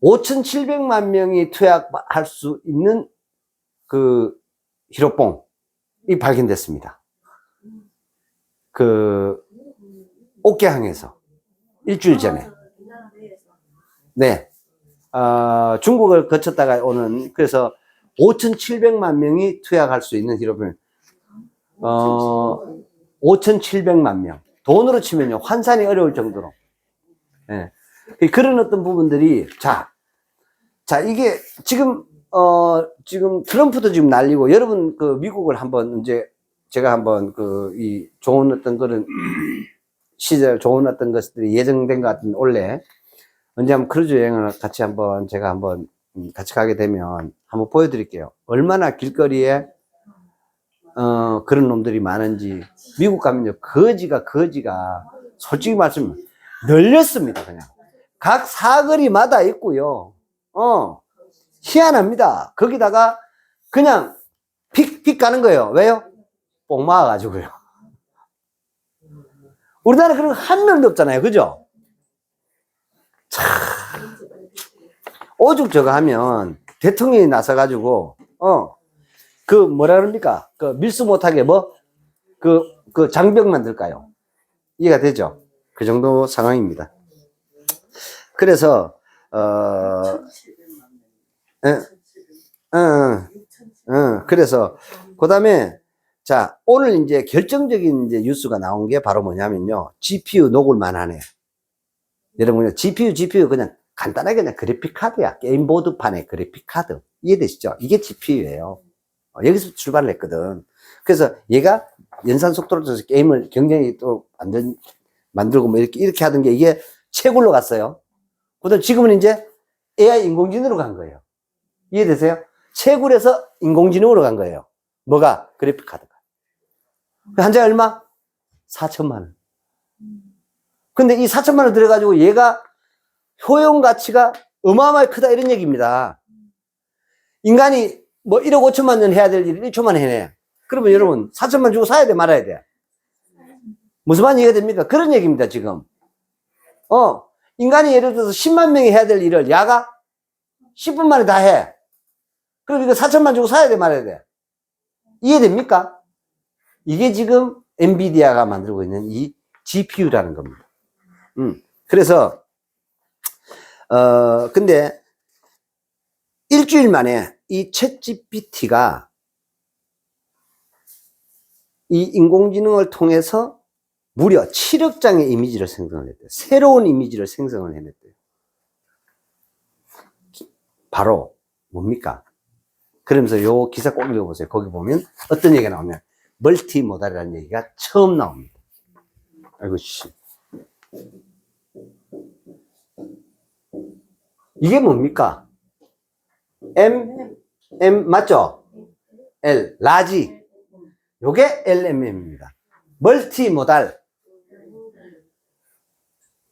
5,700만 명이 투약할 수 있는 그 히로뽕이 발견됐습니다. 그 옥계항에서 일주일 전에. 네. 중국을 거쳤다가 오는, 그래서 5,700만 명이 투약할 수 있는 히로뽕. 5,700만 명. 돈으로 치면요, 환산이 어려울 정도로. 네. 그런 어떤 부분들이, 자, 이게 지금, 지금 트럼프도 지금 날리고, 여러분, 그, 미국을 한번, 이제, 제가 한번 이 좋은 어떤 그런 시절, 좋은 어떤 것들이 예정된 것 같은 올해, 언제 한번 크루즈 여행을 같이 한번, 제가 한번 같이 가게 되면 한번 보여드릴게요. 얼마나 길거리에, 그런 놈들이 많은지. 미국 가면요, 거지가, 솔직히 말씀, 널렸습니다, 그냥. 각 사거리마다 있고요. 희한합니다. 거기다가 그냥 픽 가는 거예요. 왜요? 뽕 막아가지고요. 우리나라 그런 거 한 명도 없잖아요. 그죠? 참. 오죽 저거 하면 대통령이 나서가지고, 그 뭐라 그럽니까? 그 밀수 못하게 그 장벽 만들까요? 이해가 되죠? 그 정도 상황입니다. 그래서, 그래서, 그 다음에, 자, 오늘 이제 결정적인 이제 뉴스가 나온 게 바로 뭐냐면요. GPU 녹을만 하네. 여러분, GPU 그냥 간단하게 그냥 그래픽카드야. 게임보드판의 그래픽카드. 이해되시죠? 이게 GPU예요. 여기서 출발을 했거든. 그래서 얘가 연산 속도로 줘서 게임을 굉장히 또 만들고 뭐 이렇게 하던 게 이게 채굴로 갔어요. 그다음 지금은 이제 AI 인공지능으로 간 거예요. 이해되세요? 채굴에서 인공지능으로 간 거예요. 뭐가? 그래픽카드가. 한 장에 얼마? 4천만 원. 근데 이 4천만 원 들어가지고 얘가 효용 가치가 어마어마하게 크다 이런 얘기입니다. 인간이 뭐 1억 5천만 원 해야 될 일을 1초만 해내. 그러면 여러분 4천만 주고 사야 돼 말아야 돼? 무슨 말이 이해가 됩니까? 그런 얘기입니다 지금. 인간이 예를 들어서 10만 명이 해야 될 일을 야가 10분 만에 다 해. 그럼 이거 4천만 주고 사야 돼 말아야 돼? 이해됩니까? 이게 지금 엔비디아가 만들고 있는 이 GPU라는 겁니다. 그래서 근데 일주일 만에 이 챗GPT가 이 인공지능을 통해서 무려 7억 장의 이미지를 생성을 했대요. 새로운 이미지를 생성을 해냈대요. 바로 뭡니까? 그러면서 요 기사 꼭 읽어보세요. 거기 보면 어떤 얘기가 나오면 멀티모달이라는 얘기가 처음 나옵니다. 아이고 씨. 이게 뭡니까? M 맞죠? L 라지. 요게 LMM입니다. 멀티모달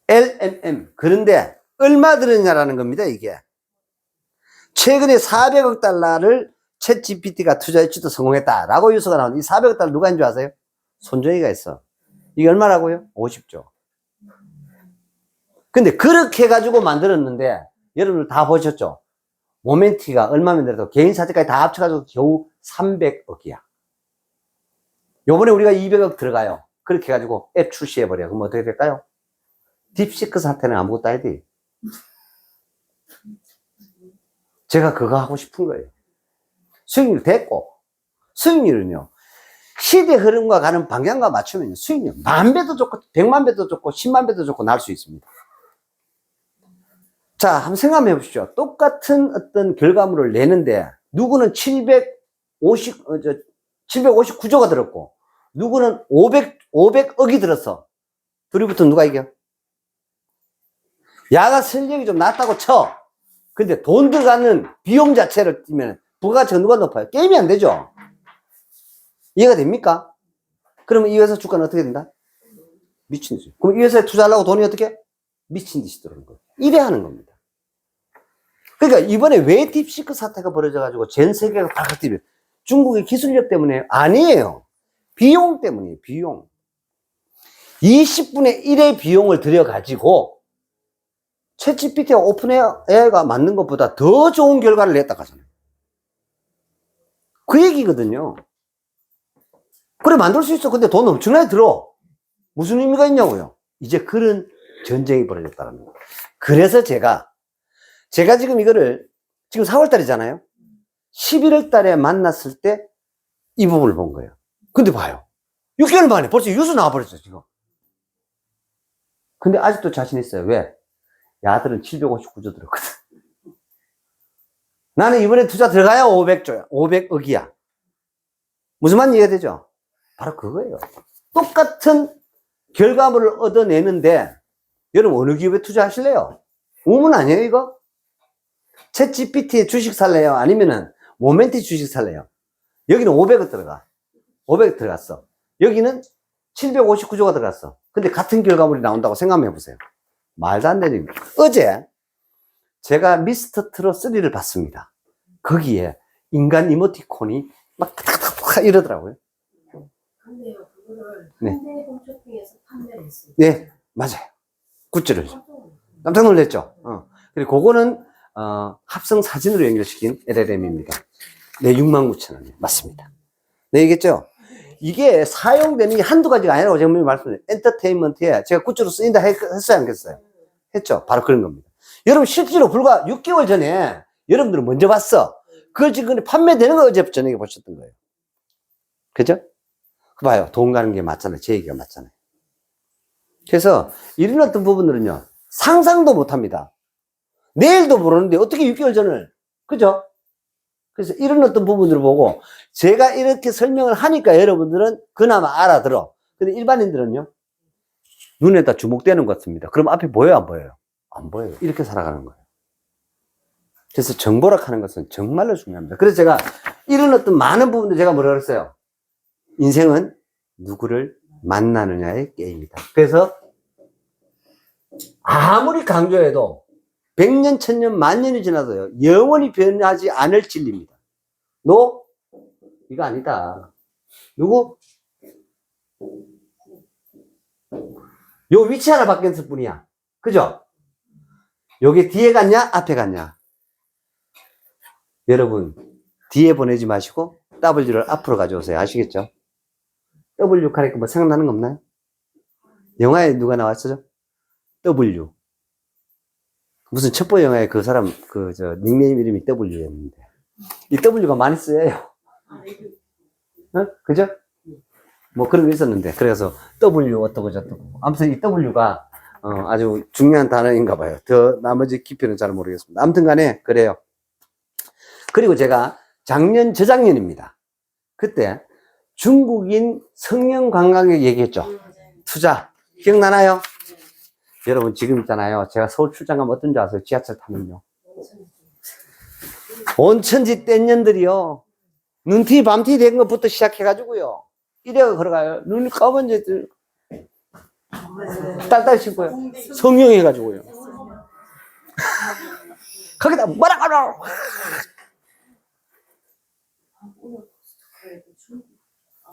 LMM. 그런데 얼마 들었냐라는 겁니다. 이게 최근에 400억 달러를 챗GPT가 투자했지도 성공했다라고 뉴스가 나오는데 이 400억 달러 누가 한 줄 아세요? 손정이가 있어. 이게 얼마라고요? 50조. 근데 그렇게 해가지고 만들었는데, 여러분들 다 보셨죠? 모멘티가 얼마면 돼도 개인 사채까지 다 합쳐가지고 겨우 300억이야. 요번에 우리가 200억 들어가요. 그렇게 해가지고 앱 출시해버려. 그럼 어떻게 될까요? 딥시크 사태는 아무것도 아니지. 제가 그거 하고 싶은 거예요. 수익률 됐고, 수익률은요, 시대 흐름과 가는 방향과 맞추면 수익률 10,000배도 좋고, 1,000,000배도 좋고, 100,000배도 좋고, 날 수 있습니다. 자, 한번 생각해 보십시오. 똑같은 어떤 결과물을 내는데, 누구는 759조가 들었고, 누구는 500억이 들었어. 둘이부터 누가 이겨? 야가 실력이 좀 낮다고 쳐. 근데 돈 들어가는 비용 자체를 뛰면 부가가치가 누가 높아요? 게임이 안 되죠? 이해가 됩니까? 그러면 이 회사 주가는 어떻게 된다? 미친 듯이. 그럼 이 회사에 투자하려고 돈이 어떻게? 미친 듯이 들어오는 거예요. 이래 하는 겁니다. 그러니까 이번에 왜 딥시크 사태가 벌어져가지고 전 세계가 다 뛰어요? 중국의 기술력 때문에 아니에요. 비용 때문이에요. 비용. 20분의 1의 비용을 들여가지고 챗GPT와 오픈AI가 만든 것보다 더 좋은 결과를 냈다 하잖아요. 그 얘기거든요. 그래 만들 수 있어. 근데 돈 엄청나게 들어. 무슨 의미가 있냐고요. 이제 그런 전쟁이 벌어졌다는 거예요. 그래서 제가 지금 이거를 지금 4월 달이잖아요. 11월 달에 만났을 때 이 부분을 본 거예요. 근데 봐요. 6개월 만에 벌써 뉴스 나와버렸어요, 지금. 근데 아직도 자신 있어요. 왜? 야들은 759조 들었거든. 나는 이번에 투자 들어가야 500조야. 500억이야. 무슨 말인지 이해되죠? 바로 그거예요. 똑같은 결과물을 얻어내는데, 여러분 어느 기업에 투자하실래요? 우문 아니에요, 이거? 챗 GPT에 주식 살래요? 아니면은 모멘티 주식 살래요? 여기는 500억 들어가. 500억 들어갔어. 여기는 759조가 들어갔어. 근데 같은 결과물이 나온다고 생각해 보세요. 말도 안 되는 거예요. 어제 제가 미스터 트롯 3를 봤습니다. 거기에 인간 이모티콘이 막 탁탁탁 이러더라고요. 근데요, 그거를 네. 현대홈쇼핑에서 판매를 했어요. 네, 맞아요. 굿즈를. 깜짝 놀랐죠? 그리고 그거는 합성 사진으로 연결시킨 LLM입니다. 네, 69,000원. 맞습니다. 네, 얘기했죠? 이게 사용되는 게 한두 가지가 아니라고 제가 말씀드려요. 엔터테인먼트에 제가 굿즈로 쓰인다 했어요, 안 했어요? 했죠? 바로 그런 겁니다. 여러분, 실제로 불과 6개월 전에 여러분들은 먼저 봤어. 그걸 지금 판매되는 거 어제 저녁에 보셨던 거예요. 그죠? 봐요. 돈 가는 게 맞잖아요. 제 얘기가 맞잖아요. 그래서 이런 어떤 부분들은요, 상상도 못 합니다. 내일도 모르는데 어떻게 6개월 전을, 그죠? 그래서 이런 어떤 부분들을 보고 제가 이렇게 설명을 하니까 여러분들은 그나마 알아들어. 근데 일반인들은요, 눈에다 주목되는 것 같습니다. 그럼 앞에 보여요, 안 보여요? 안 보여요. 이렇게 살아가는 거예요. 그래서 정보락 하는 것은 정말로 중요합니다. 그래서 제가 이런 어떤 많은 부분들 제가 뭐라 그랬어요? 인생은 누구를 만나느냐의 게임이다. 그래서 아무리 강조해도 100년, 1000년, 만년이 지나도요, 영원히 변하지 않을 진리입니다. 너? 이거 아니다. 누구? 요 위치 하나 바뀌었을 뿐이야. 그죠? 요게 뒤에 갔냐? 앞에 갔냐? 여러분, 뒤에 보내지 마시고 W를 앞으로 가져오세요. 아시겠죠? W 하니까 뭐 생각나는 거 없나요? 영화에 누가 나왔었죠? W. 무슨 첩보 영화에 그 사람, 닉네임 이름이 W였는데. 이 W가 많이 쓰여요. 그죠? 뭐 그런 게 있었는데. 그래서 W 어떠고 저떠고. 아무튼 이 W가, 아주 중요한 단어인가 봐요. 더 나머지 깊이는 잘 모르겠습니다. 아무튼 간에, 그래요. 그리고 제가 저작년입니다. 그때 중국인 성형 관광객 얘기했죠. 투자. 기억나나요? 여러분 지금 있잖아요. 제가 서울 출장 가면 어떤지 아세요? 지하철 타면요. 온천지 땐년들이요. 눈티 밤티 된 것부터 시작해가지고요. 이래가 걸어가요. 눈이 검은지 딸딸 씹고요. 성형해가지고요. 거기다 뭐라고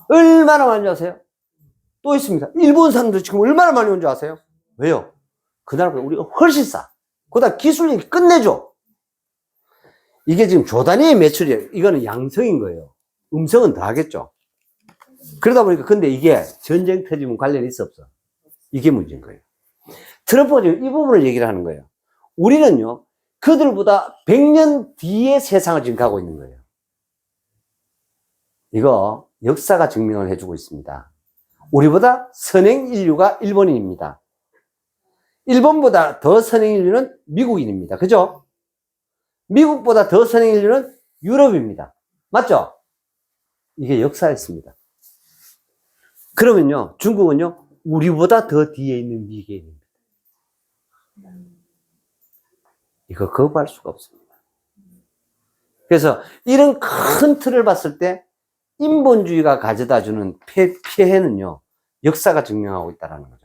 얼마나 많이 하세요? 또 있습니다. 일본 사람들 지금 얼마나 많이 온 줄 아세요? 왜요? 그 나라보다 우리가 훨씬 싸. 그다음 기술력이 끝내줘. 이게 지금 조 단위의 매출이에요. 이거는 양성인 거예요. 음성은 더 하겠죠. 그러다 보니까 근데 이게 전쟁 터지면 관련이 있어 없어? 이게 문제인 거예요. 트럼프가 지금 이 부분을 얘기를 하는 거예요. 우리는요, 그들보다 100년 뒤에 세상을 지금 가고 있는 거예요. 이거 역사가 증명을 해주고 있습니다. 우리보다 선행 인류가 일본인입니다. 일본보다 더 선행 인류는 미국인입니다. 그죠? 미국보다 더 선행 인류는 유럽입니다. 맞죠? 이게 역사였습니다. 그러면요, 중국은요, 우리보다 더 뒤에 있는 미개인입니다. 이거 거부할 수가 없습니다. 그래서 이런 큰 틀을 봤을 때 인본주의가 가져다주는 피해는요, 역사가 증명하고 있다는 거죠.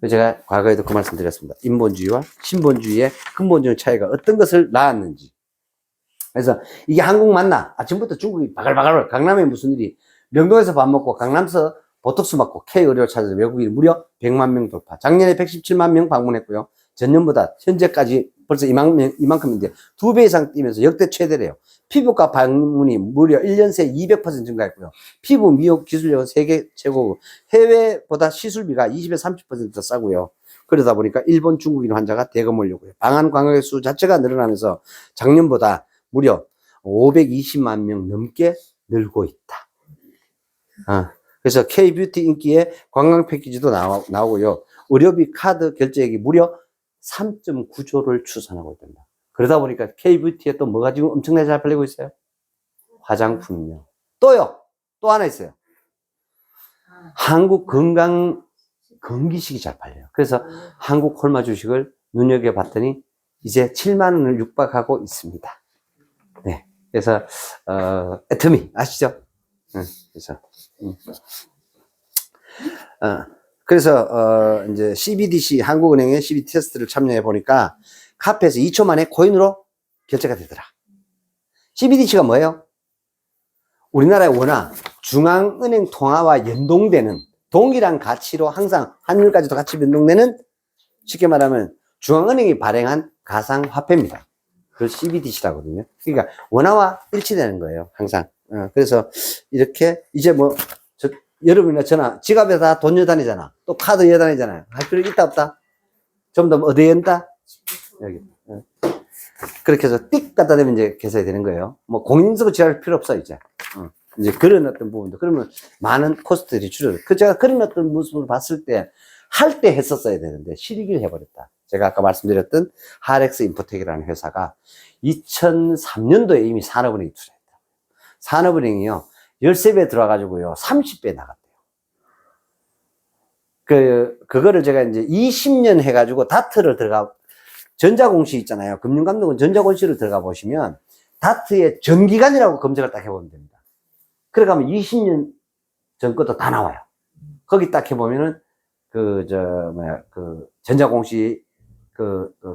제가 과거에도 그 말씀 드렸습니다. 인본주의와 신본주의의 근본적인 차이가 어떤 것을 낳았는지. 그래서 이게 한국 맞나? 아침부터 중국이 바글바글, 강남에 무슨 일이, 명동에서 밥 먹고 강남에서 보톡스 맞고 K의료를 찾아서 외국인이 무려 100만 명 돌파. 작년에 117만 명 방문했고요. 전년보다 현재까지 벌써 이만큼인데 2배 이상 뛰면서 역대 최대래요. 피부과 방문이 무려 1년 새 200% 증가했고요. 피부 미용 기술력은 세계 최고고 해외보다 시술비가 20에서 30%더 싸고요. 그러다 보니까 일본 중국인 환자가 대거 몰려고요. 방한 관광객 수 자체가 늘어나면서 작년보다 무려 520만 명 넘게 늘고 있다. 그래서 K-뷰티 인기에 관광 패키지도 나오고요. 의료비 카드 결제액이 무려 3.9조를 추산하고 있답니다. 그러다 보니까 K-뷰티에 또 뭐가 지금 엄청나게 잘 팔리고 있어요? 화장품이요. 또요. 또 하나 있어요. 한국 건강 건기식이 잘 팔려요. 그래서 한국 콜마 주식을 눈여겨봤더니 이제 7만 원을 육박하고 있습니다. 네. 그래서 애터미 아시죠? 그래서 이제 CBDC 한국은행의 CBD 테스트를 참여해 보니까 카페에서 2초 만에 코인으로 결제가 되더라. CBDC가 뭐예요? 우리나라의 원화 중앙은행 통화와 연동되는 동일한 가치로 항상 환율까지도 같이 변동되는, 쉽게 말하면 중앙은행이 발행한 가상화폐입니다. 그걸 CBDC라거든요. 그러니까 원화와 일치되는 거예요, 항상. 그래서 이렇게 이제 뭐 여러분이나 저나 지갑에 다 돈 넣어 다니잖아. 또 카드 넣어 다니잖아요. 할 필요 있다 없다? 좀 더 어디에 넣다? 여기. 그렇게 해서 띡 갖다 대면 이제 계산이 되는 거예요. 뭐 공인인증서 지랄 필요 없어 이제. 이제 그런 어떤 부분도, 그러면 많은 코스트들이 줄어요. 제가 그런 어떤 모습을 봤을 때 할 때 했었어야 되는데 실익을 해버렸다. 제가 아까 말씀드렸던 하렉스 인포텍이라는 회사가 2003년도에 이미 산업은행이 투자했다. 산업은행이요 13배 들어와가지고요 30배 나갔대요. 그거를 제가 이제 20년 해가지고 다트를 전자공시 있잖아요. 금융감독은 전자공시를 들어가 보시면 다트의 전기간이라고 검색을 딱 해보면 됩니다. 그래 가면 20년 전 것도 다 나와요. 거기 딱 해보면은 전자공시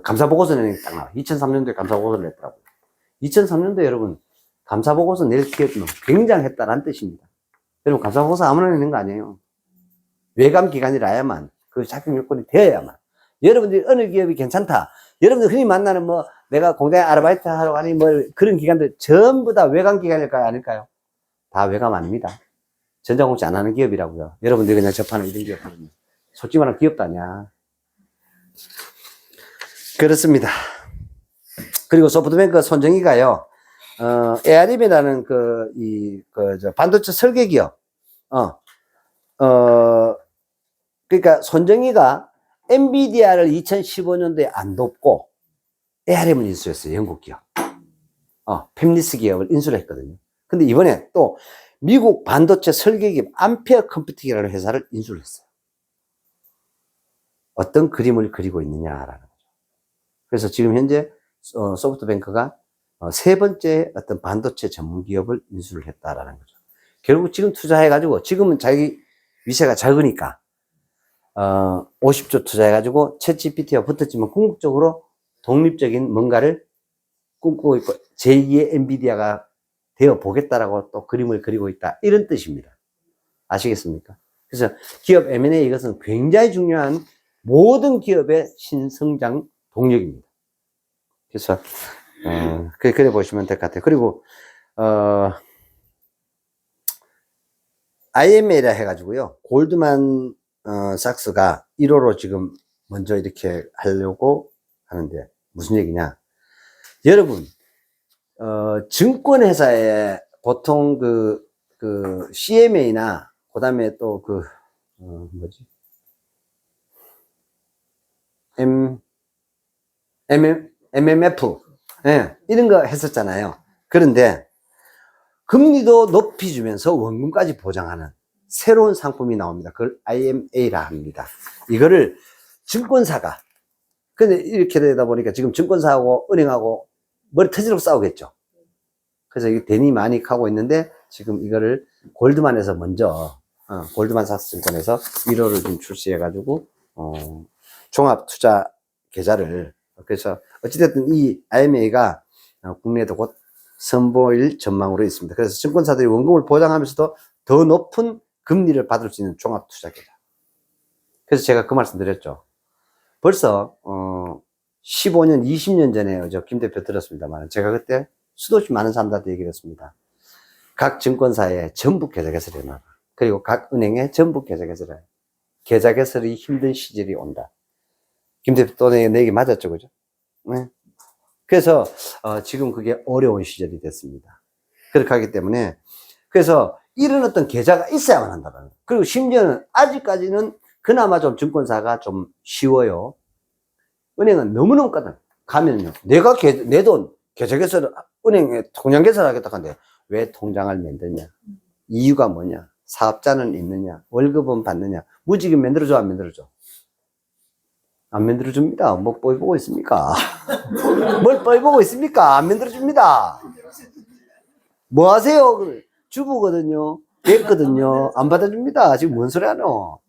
감사보고서 내는 게 딱 나와요. 2003년도에 감사보고서를 냈더라고요. 2003년도에 여러분 감사보고서 낼 기업은 굉장했다는 뜻입니다. 여러분 감사보고서 아무나 내는 거 아니에요. 외감기관이라야만 그 자격 요건이 되어야만. 여러분들이 어느 기업이 괜찮다. 여러분들 흔히 만나는 뭐 내가 공장에 아르바이트 하러 가니 뭐 그런 기관들 전부 다 외감기관일까요? 아닐까요? 다 외감 아닙니다. 전자공시 안 하는 기업이라고요. 여러분들이 그냥 접하는 이런 기업들은 솔직히 말하면 기업도 아니야. 그렇습니다. 그리고 소프트뱅크 손정희가요, ARM이라는 반도체 설계 기업, 그러니까 손정희가 엔비디아를 2015년도에 안 돕고 ARM을 인수했어요. 영국 기업. 팹리스 기업을 인수를 했거든요. 근데 이번에 또 미국 반도체 설계 기업 암페어 컴퓨팅이라는 회사를 인수를 했어요. 어떤 그림을 그리고 있느냐라는 거죠. 그래서 지금 현재 소프트뱅크가 세 번째 어떤 반도체 전문 기업을 인수를 했다라는 거죠. 결국 지금 투자해가지고, 지금은 자기 위세가 작으니까 50조 투자해가지고 챗GPT와 붙었지만 궁극적으로 독립적인 뭔가를 꿈꾸고 있고 제2의 엔비디아가 되어 보겠다라고 또 그림을 그리고 있다, 이런 뜻입니다. 아시겠습니까? 그래서 기업 M&A 이것은 굉장히 중요한 모든 기업의 신성장 동력입니다. 그래서, 그래 보시면 될 것 같아요. 그리고, IMA라 해가지고요. 골드만, 삭스가 1호로 지금 먼저 이렇게 하려고 하는데, 무슨 얘기냐. 여러분, 증권회사에 보통 CMA나, 그 다음에 또 뭐지? MMF. 예, 이런 거 했었잖아요. 그런데, 금리도 높이 주면서 원금까지 보장하는 새로운 상품이 나옵니다. 그걸 IMA라 합니다. 이거를 증권사가, 근데 이렇게 되다 보니까 지금 증권사하고 은행하고 머리 터지려고 싸우겠죠. 그래서 이게 대니 많이 가고 있는데 지금 이거를 골드만에서 먼저, 골드만삭스증권에서 1호를 좀 출시해가지고, 종합투자 계좌를, 그래서 어찌됐든 이 IMA가 국내에도 곧 선보일 전망으로 있습니다. 그래서 증권사들이 원금을 보장하면서도 더 높은 금리를 받을 수 있는 종합투자계좌. 그래서 제가 그 말씀 드렸죠. 벌써 15년, 20년 전에 김 대표 들었습니다만 제가 그때 수도 없이 많은 사람들한테 얘기를 했습니다. 각 증권사에 전부 계좌 개설해 놔라. 그리고 각 은행에 전부 계좌 개설해. 계좌 개설이 힘든 시절이 온다. 김 대표 또 내 얘기 맞았죠, 그죠? 네. 그래서 지금 그게 어려운 시절이 됐습니다. 그렇게 하기 때문에 그래서 이런 어떤 계좌가 있어야만 한다는 거예요. 그리고 심지어는 아직까지는 그나마 좀 증권사가 좀 쉬워요. 은행은 너무너무 까다. 가면요, 내가 내 돈 계좌 개설 은행에 통장 개설하겠다 하는데 왜 통장을 만드냐? 이유가 뭐냐? 사업자는 있느냐? 월급은 받느냐? 무지개 만들어줘, 안 만들어줘? 안 만들어줍니다. 뭐 뻘 보고 있습니까? 뭘 뻘 보고 있습니까? 안 만들어줍니다. 뭐 하세요? 주부거든요. 됐거든요. 안 받아줍니다. 지금 뭔 소리 하노?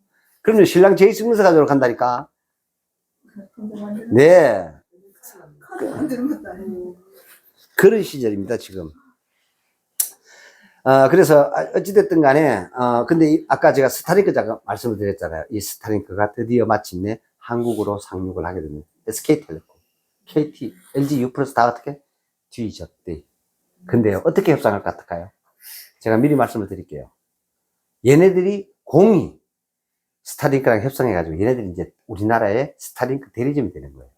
그러면 신랑 제2증명서 가지러 간다니까? 네. 그런 시절입니다, 지금. 그래서, 어찌됐든 간에, 근데 아까 제가 스타링크 잠깐 말씀을 드렸잖아요. 이 스타링크가 드디어 마침내 한국으로 상륙을 하게 됩니다. SK텔레콤, KT, LG, U+, 다 어떻게? 뒤졌대. 근데요, 어떻게 협상할 것 같을까요? 제가 미리 말씀을 드릴게요. 얘네들이 공이 스타링크랑 협상해가지고 얘네들이 이제 우리나라의 스타링크 대리점이 되는 거예요.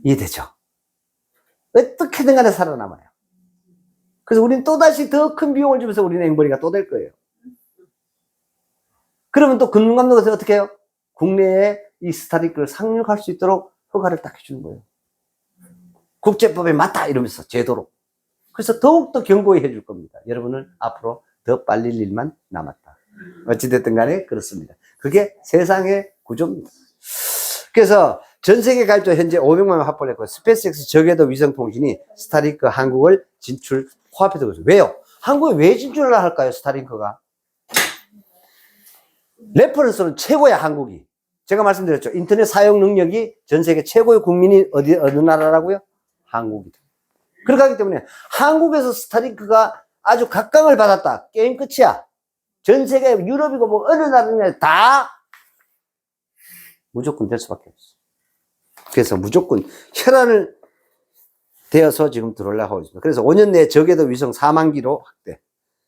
이해되죠? 어떻게든 간에 살아남아요. 그래서 우리는 또다시 더 큰 비용을 주면서 우리는 앵벌이가 또 될 거예요. 그러면 또 금융감독에서 어떻게 해요? 국내에 이 스타링크를 상륙할 수 있도록 허가를 딱 해주는 거예요. 국제법에 맞다 이러면서 제도로. 그래서 더욱더 경고해 줄 겁니다. 여러분은 앞으로 더 빨릴 일만 남았다. 어찌됐든 간에 그렇습니다. 그게 세상의 구조입니다. 그래서 전 세계 갈도 현재 500만 원 확보를 했고 스페이스X 저궤도 위성통신이 스타링크 한국을 진출 코앞에 두고 있어요. 왜요? 한국에 왜 진출을 할까요? 스타링크가 레퍼런스는 최고야. 한국이, 제가 말씀드렸죠. 인터넷 사용 능력이 전 세계 최고의 국민이 어느 나라라고요? 한국이다. 그렇게 하기 때문에 한국에서 스타링크가 아주 각광을 받았다. 게임 끝이야. 전 세계 유럽이고 뭐 어느 나라냐 다 무조건 될 수밖에 없어. 그래서 무조건 혈안을 되어서 지금 들어오려고 하고 있습니다. 그래서 5년 내에 저궤도 위성 4만 기로 확대.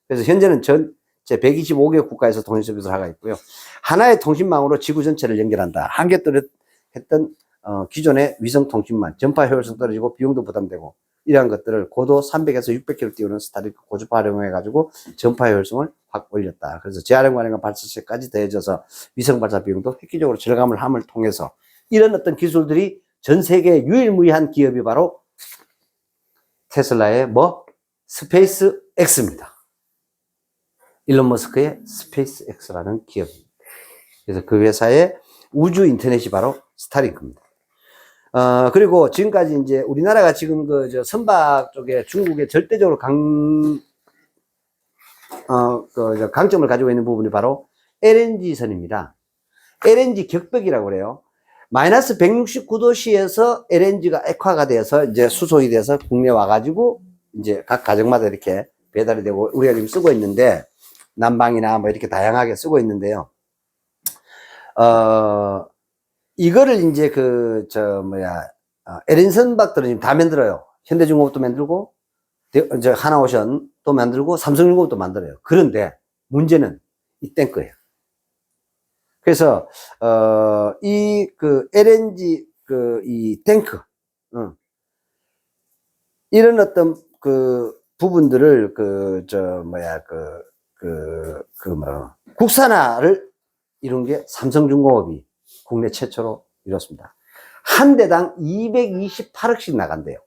그래서 현재는 전체 125개 국가에서 통신 서비스를 하고 있고요. 하나의 통신망으로 지구 전체를 연결한다. 한계 했던 기존의 위성 통신망, 전파 효율성 떨어지고 비용도 부담되고 이러한 것들을 고도 300에서 600km 띄우는 스타링크 고주파 활용해가지고 전파 효율성을 확 올렸다. 그래서 재활용 가능한 발사체까지 더해져서 위성 발사 비용도 획기적으로 절감을 함을 통해서 이런 어떤 기술들이 전 세계 유일무이한 기업이 바로 테슬라의 스페이스 X입니다. 일론 머스크의 스페이스 X라는 기업입니다. 그래서 그 회사의 우주 인터넷이 바로 스타링크입니다. 그리고 지금까지 이제 우리나라가 지금 선박 쪽에 중국에 절대적으로 강점을 가지고 있는 부분이 바로 LNG선입니다. LNG 격벽이라고 그래요. 마이너스 169도씨에서 LNG가 액화가 돼서 이제 수송이 돼서 국내에 와가지고 이제 각 가정마다 이렇게 배달이 되고 우리가 지금 쓰고 있는데 난방이나 뭐 이렇게 다양하게 쓰고 있는데요. 이거를 이제 에린선박들은 지금 다 만들어요. 현대중공업도 만들고, 하나오션도 만들고, 삼성중공업도 만들어요. 그런데 문제는 이 탱크예요. 그래서, LNG, 이 탱크, 이런 어떤 부분들을 국산화를 이룬 게 삼성중공업이 국내 최초로 이뤘습니다. 한 대당 228억씩 나간대요.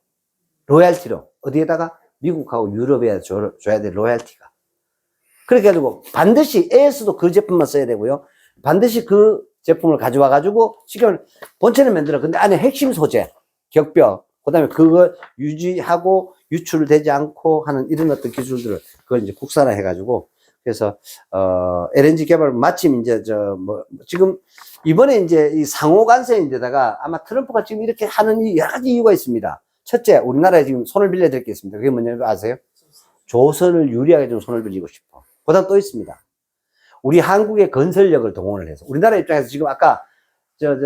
로얄티로. 어디에다가? 미국하고 유럽에 줘야 될 로얄티가. 그렇게 해가지고 반드시 AS도 그 제품만 써야 되고요. 반드시 그 제품을 가져와가지고 지금 본체를 만들어. 근데 안에 핵심 소재, 격벽, 그 다음에 그거 유지하고 유출되지 않고 하는 이런 어떤 기술들을 그걸 이제 국산화 해가지고 그래서 LNG 개발 마침 이제 지금 이번에 이제 이 상호 간세인데다가 아마 트럼프가 지금 이렇게 하는 여러 가지 이유가 있습니다. 첫째, 우리나라에 지금 손을 빌려드릴 게 있습니다. 그게 뭐냐면 아세요? 조선을 유리하게 좀 손을 빌리고 싶어. 그다음 또 있습니다. 우리 한국의 건설력을 동원을 해서 우리나라 입장에서 지금 아까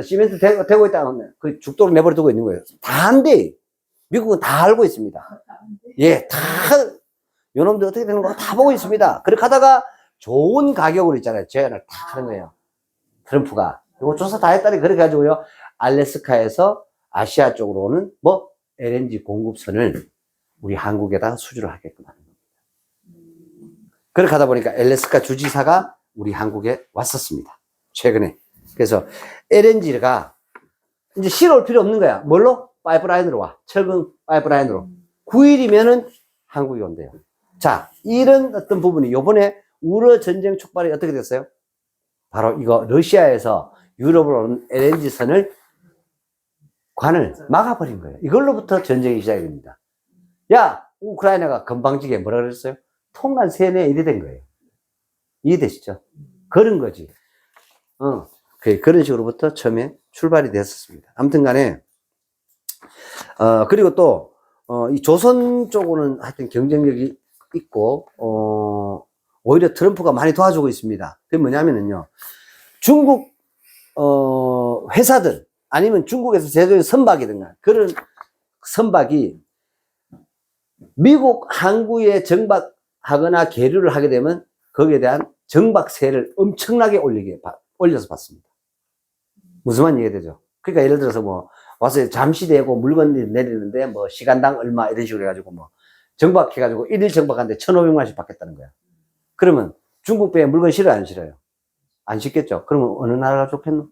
시멘트 대고 있다는 그 죽도록 내버려 두고 있는 거예요. 다 안 돼. 미국은 다 알고 있습니다. 예, 다 요놈들 어떻게 되는 거 다 보고 있습니다. 그렇게 하다가 좋은 가격으로 있잖아요. 제안을 다 하는 거예요. 트럼프가. 이거 조사 다 했다니 그렇게 가지고요. 알래스카에서 아시아 쪽으로 오는 LNG 공급선을 우리 한국에다 수주를 하게끔 하는 겁니다. 그렇게 하다 보니까 알래스카 주지사가 우리 한국에 왔었습니다. 최근에. 그래서 LNG가 이제 실어올 필요 없는 거야. 뭘로? 파이프라인으로 와. 철근 파이프라인으로. 9일이면은 한국이 온대요. 자, 이런 어떤 부분이 요번에 우러 전쟁 촉발이 어떻게 됐어요? 바로 이거 러시아에서 유럽으로 오는 LNG 선을 관을 막아버린 거예요. 이걸로부터 전쟁이 시작이 됩니다. 야, 우크라이나가 건방지게 뭐라 그랬어요? 통관 세뇌 이래 된 거예요. 이해되시죠? 그런 거지. 그런 식으로부터 처음에 출발이 됐었습니다. 아무튼 간에, 그리고 또, 이 조선 쪽으로는 하여튼 경쟁력이 있고, 오히려 트럼프가 많이 도와주고 있습니다. 그게 뭐냐면은요, 중국, 회사들, 아니면 중국에서 제조한 선박이든가, 그런 선박이 미국 항구에 정박하거나 계류를 하게 되면 거기에 대한 정박세를 엄청나게 올려서 받습니다. 무슨 말 이해되죠? 그러니까 예를 들어서 와서 잠시 되고 물건이 내리는데 시간당 얼마 이런 식으로 해가지고 정박해가지고 1일 정박하는데 1,500만 원씩 받겠다는 거야. 그러면 중국 배에 물건 실어요, 안 실어요? 안 실겠죠? 그러면 어느 나라가 좋겠노?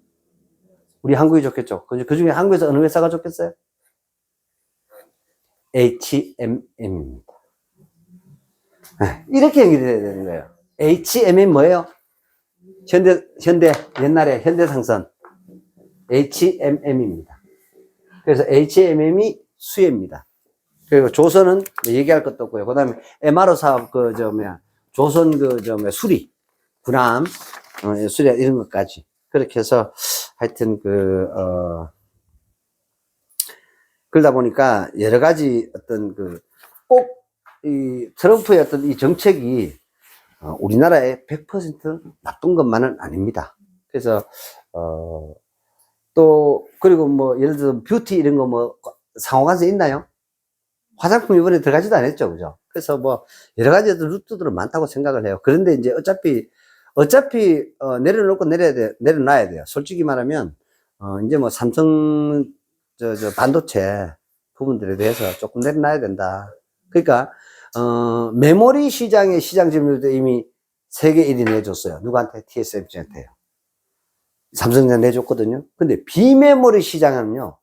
우리 한국이 좋겠죠? 그 중에 한국에서 어느 회사가 좋겠어요? HMM입니다. 이렇게 연결돼야 되는 거예요. HMM 뭐예요? 현대, 옛날에 현대상선. HMM입니다. 그래서 HMM이 수혜입니다. 그리고 조선은 얘기할 것도 없고요. 그 다음에 MRO 사업, 조선 수리, 군함, 수리 이런 것까지. 그렇게 해서 하여튼 그러다 보니까 여러 가지 어떤 꼭 이 트럼프의 어떤 이 정책이 우리나라에 100% 나쁜 것만은 아닙니다. 그래서 또 그리고 예를 들어 뷰티 이런 거 상호간세 있나요? 화장품 이번에 들어가지도 않았죠, 그죠? 그래서 여러 가지 루트들은 많다고 생각을 해요. 그런데 이제 어차피 내려놓고 내려놔야 돼요. 솔직히 말하면 이제 삼성 반도체 부분들에 대해서 조금 내려놔야 된다. 그러니까 메모리 시장의 시장 점유율도 이미 세계 1위 내줬어요. 누구한테? TSMC한테요. 삼성전자 내줬거든요. 근데 비메모리 시장은요,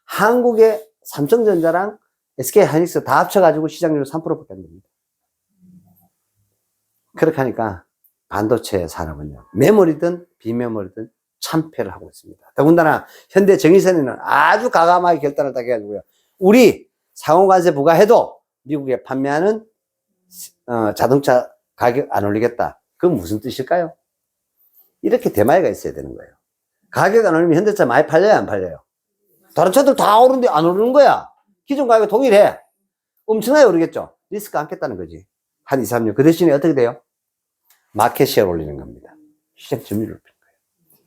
한국의 삼성전자랑 SK하이닉스 다 합쳐가지고 시장률 3%밖에 안 됩니다. 그렇게 하니까 반도체 산업은요, 메모리든 비메모리든 참패를 하고 있습니다. 더군다나 현대 정의선에는 아주 과감하게 결단을 딱 해가지고요, 우리 상호관세 부과해도 미국에 판매하는 자동차 가격 안 올리겠다. 그건 무슨 뜻일까요? 이렇게 대마이가 있어야 되는 거예요. 가격 안 올리면 현대차 많이 팔려요, 안 팔려요? 다른 차들 다 오르는데 안 오르는 거야. 기존 가격 동일해. 엄청나게 오르겠죠. 리스크 안겠다는 거지. 한 2, 3년. 그 대신에 어떻게 돼요? 마켓시ェ를 올리는 겁니다. 시장 점유율을 높이는 거예요.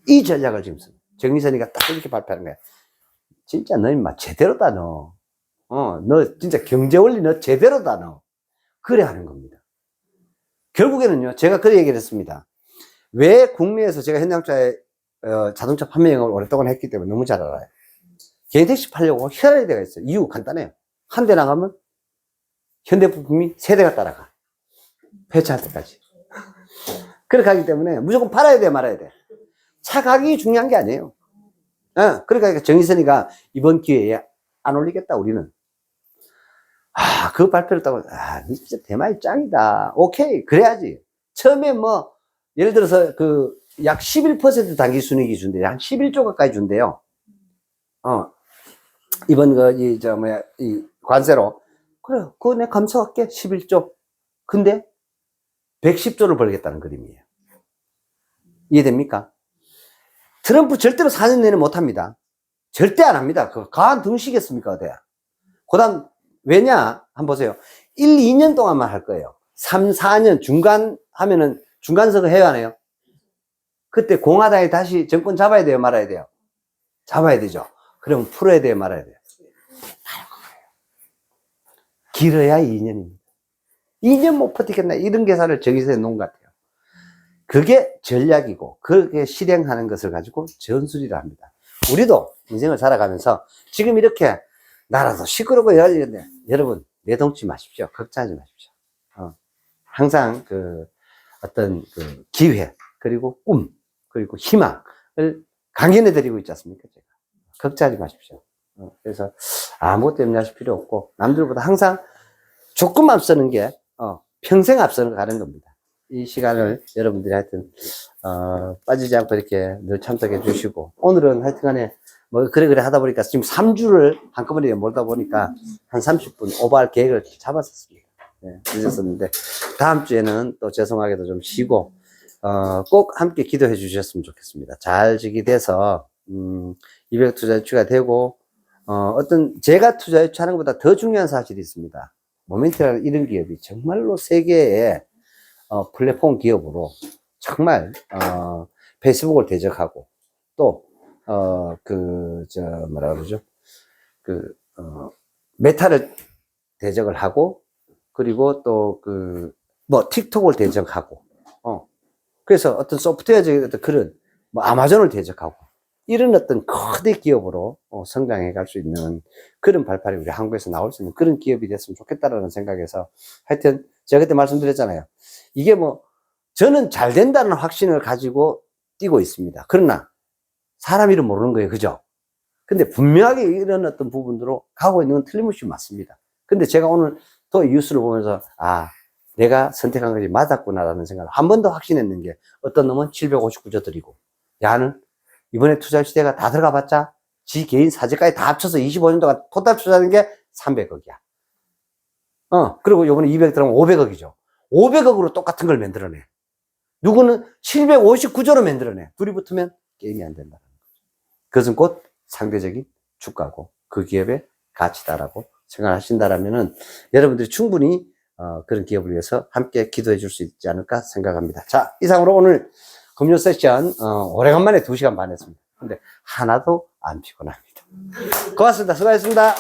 이 전략을 지금 정의선이가 딱 이렇게 발표하는 거야. 진짜 너 임마 제대로다 너. 너 진짜 경제 원리 너 제대로다 너. 그래 하는 겁니다. 결국에는요, 제가 그 얘기를 했습니다. 왜 국내에서 제가 현대자동차의 자동차 판매 영업을 오랫동안 했기 때문에 너무 잘 알아요. 개인 택시 팔려고 희한한 데가 있어요. 이유 간단해요. 한 대 나가면 현대부품이 세 대가 따라가. 폐차할 때까지. 그렇게 하기 때문에 무조건 팔아야 돼, 말아야 돼. 차 가격이 중요한 게 아니에요. 그러니까 정의선이가 이번 기회에 안 올리겠다, 우리는. 그 발표를 따고, 진짜 대만이 짱이다. 오케이, 그래야지. 처음에 뭐, 예를 들어서 약 11% 단기 순이익이 준대요. 한 11조 가까이 준대요. 이번 이 관세로. 그래, 그거 내가 감사할게. 11조. 근데 110조를 벌겠다는 그림이에요. 이해됩니까? 트럼프 절대로 4년 내내 못 합니다. 절대 안 합니다. 가한 등시겠습니까, 어때요? 그 다음, 왜냐? 한번 보세요. 1, 2년 동안만 할 거예요. 3, 4년 중간 하면은 중간선거 해야 하네요. 그때 공화당이 다시 정권 잡아야 돼요, 말아야 돼요? 잡아야 되죠. 그럼 풀어야 돼요, 말아야 돼요? 길어야 2년입니다. 2년 못 버티겠나? 이런 계산을 정의선에 놓은 것 같아요. 그게 전략이고, 그렇게 실행하는 것을 가지고 전술이라 합니다. 우리도 인생을 살아가면서 지금 이렇게 나라도 시끄럽고 여러진데 여러분 내동치 마십시오. 걱정하지 마십시오. 항상 어떤 기회 그리고 꿈 그리고 희망을 강연해 드리고 있지 않습니까? 제가 걱정하지 마십시오. 그래서 아무것도 염려하실 필요 없고 남들보다 항상 조금 앞서는 게 평생 앞서는 가는 겁니다. 이 시간을 여러분들이 하여튼 빠지지 않고 이렇게 늘 참석해 주시고 오늘은 하여튼간에 뭐 그래 하다 보니까 지금 3주를 한꺼번에 몰다 보니까 한 30분 오버할 계획을 잡았었습니다. 네, 늦었었는데 다음 주에는 또 죄송하게도 좀 쉬고 꼭 함께 기도해 주셨으면 좋겠습니다. 잘 지기돼서 200 투자 유치가 되고 어떤 제가 투자 유치하는 것보다 더 중요한 사실이 있습니다. 모멘트라는 이런 기업이 정말로 세계의 플랫폼 기업으로 정말 페이스북을 대적하고 또 뭐라 그러죠? 메타를 대적을 하고, 그리고 또 틱톡을 대적하고, 그래서 어떤 소프트웨어적인 어떤 그런, 아마존을 대적하고, 이런 어떤 거대 기업으로 성장해 갈 수 있는 그런 발판이 우리 한국에서 나올 수 있는 그런 기업이 됐으면 좋겠다라는 생각에서 하여튼 제가 그때 말씀드렸잖아요. 이게 저는 잘 된다는 확신을 가지고 뛰고 있습니다. 그러나 사람 이름 모르는 거예요. 그죠? 근데 분명하게 이런 어떤 부분으로 가고 있는 건 틀림없이 맞습니다. 근데 제가 오늘 또 뉴스를 보면서 내가 선택한 것이 맞았구나라는 생각을 한 번 더 확신했는 게 어떤 놈은 759조 드리고 야는 이번에 투자 시대가 다 들어가 봤자 지 개인 사재까지 다 합쳐서 25년 동안 토탈 투자하는 게 300억이야. 그리고 요번에 200 들어가면 500억이죠. 500억으로 똑같은 걸 만들어내. 누구는 759조로 만들어내. 둘이 붙으면 게임이 안 된다는 거죠. 그것은 곧 상대적인 주가고 그 기업의 가치다라고 생각하신다라면은 여러분들이 충분히 그런 기업을 위해서 함께 기도해 줄 수 있지 않을까 생각합니다. 자, 이상으로 오늘 금요 세션 오래간만에 2시간 반 했습니다. 근데 하나도 안 피곤합니다. 고맙습니다. 수고하셨습니다.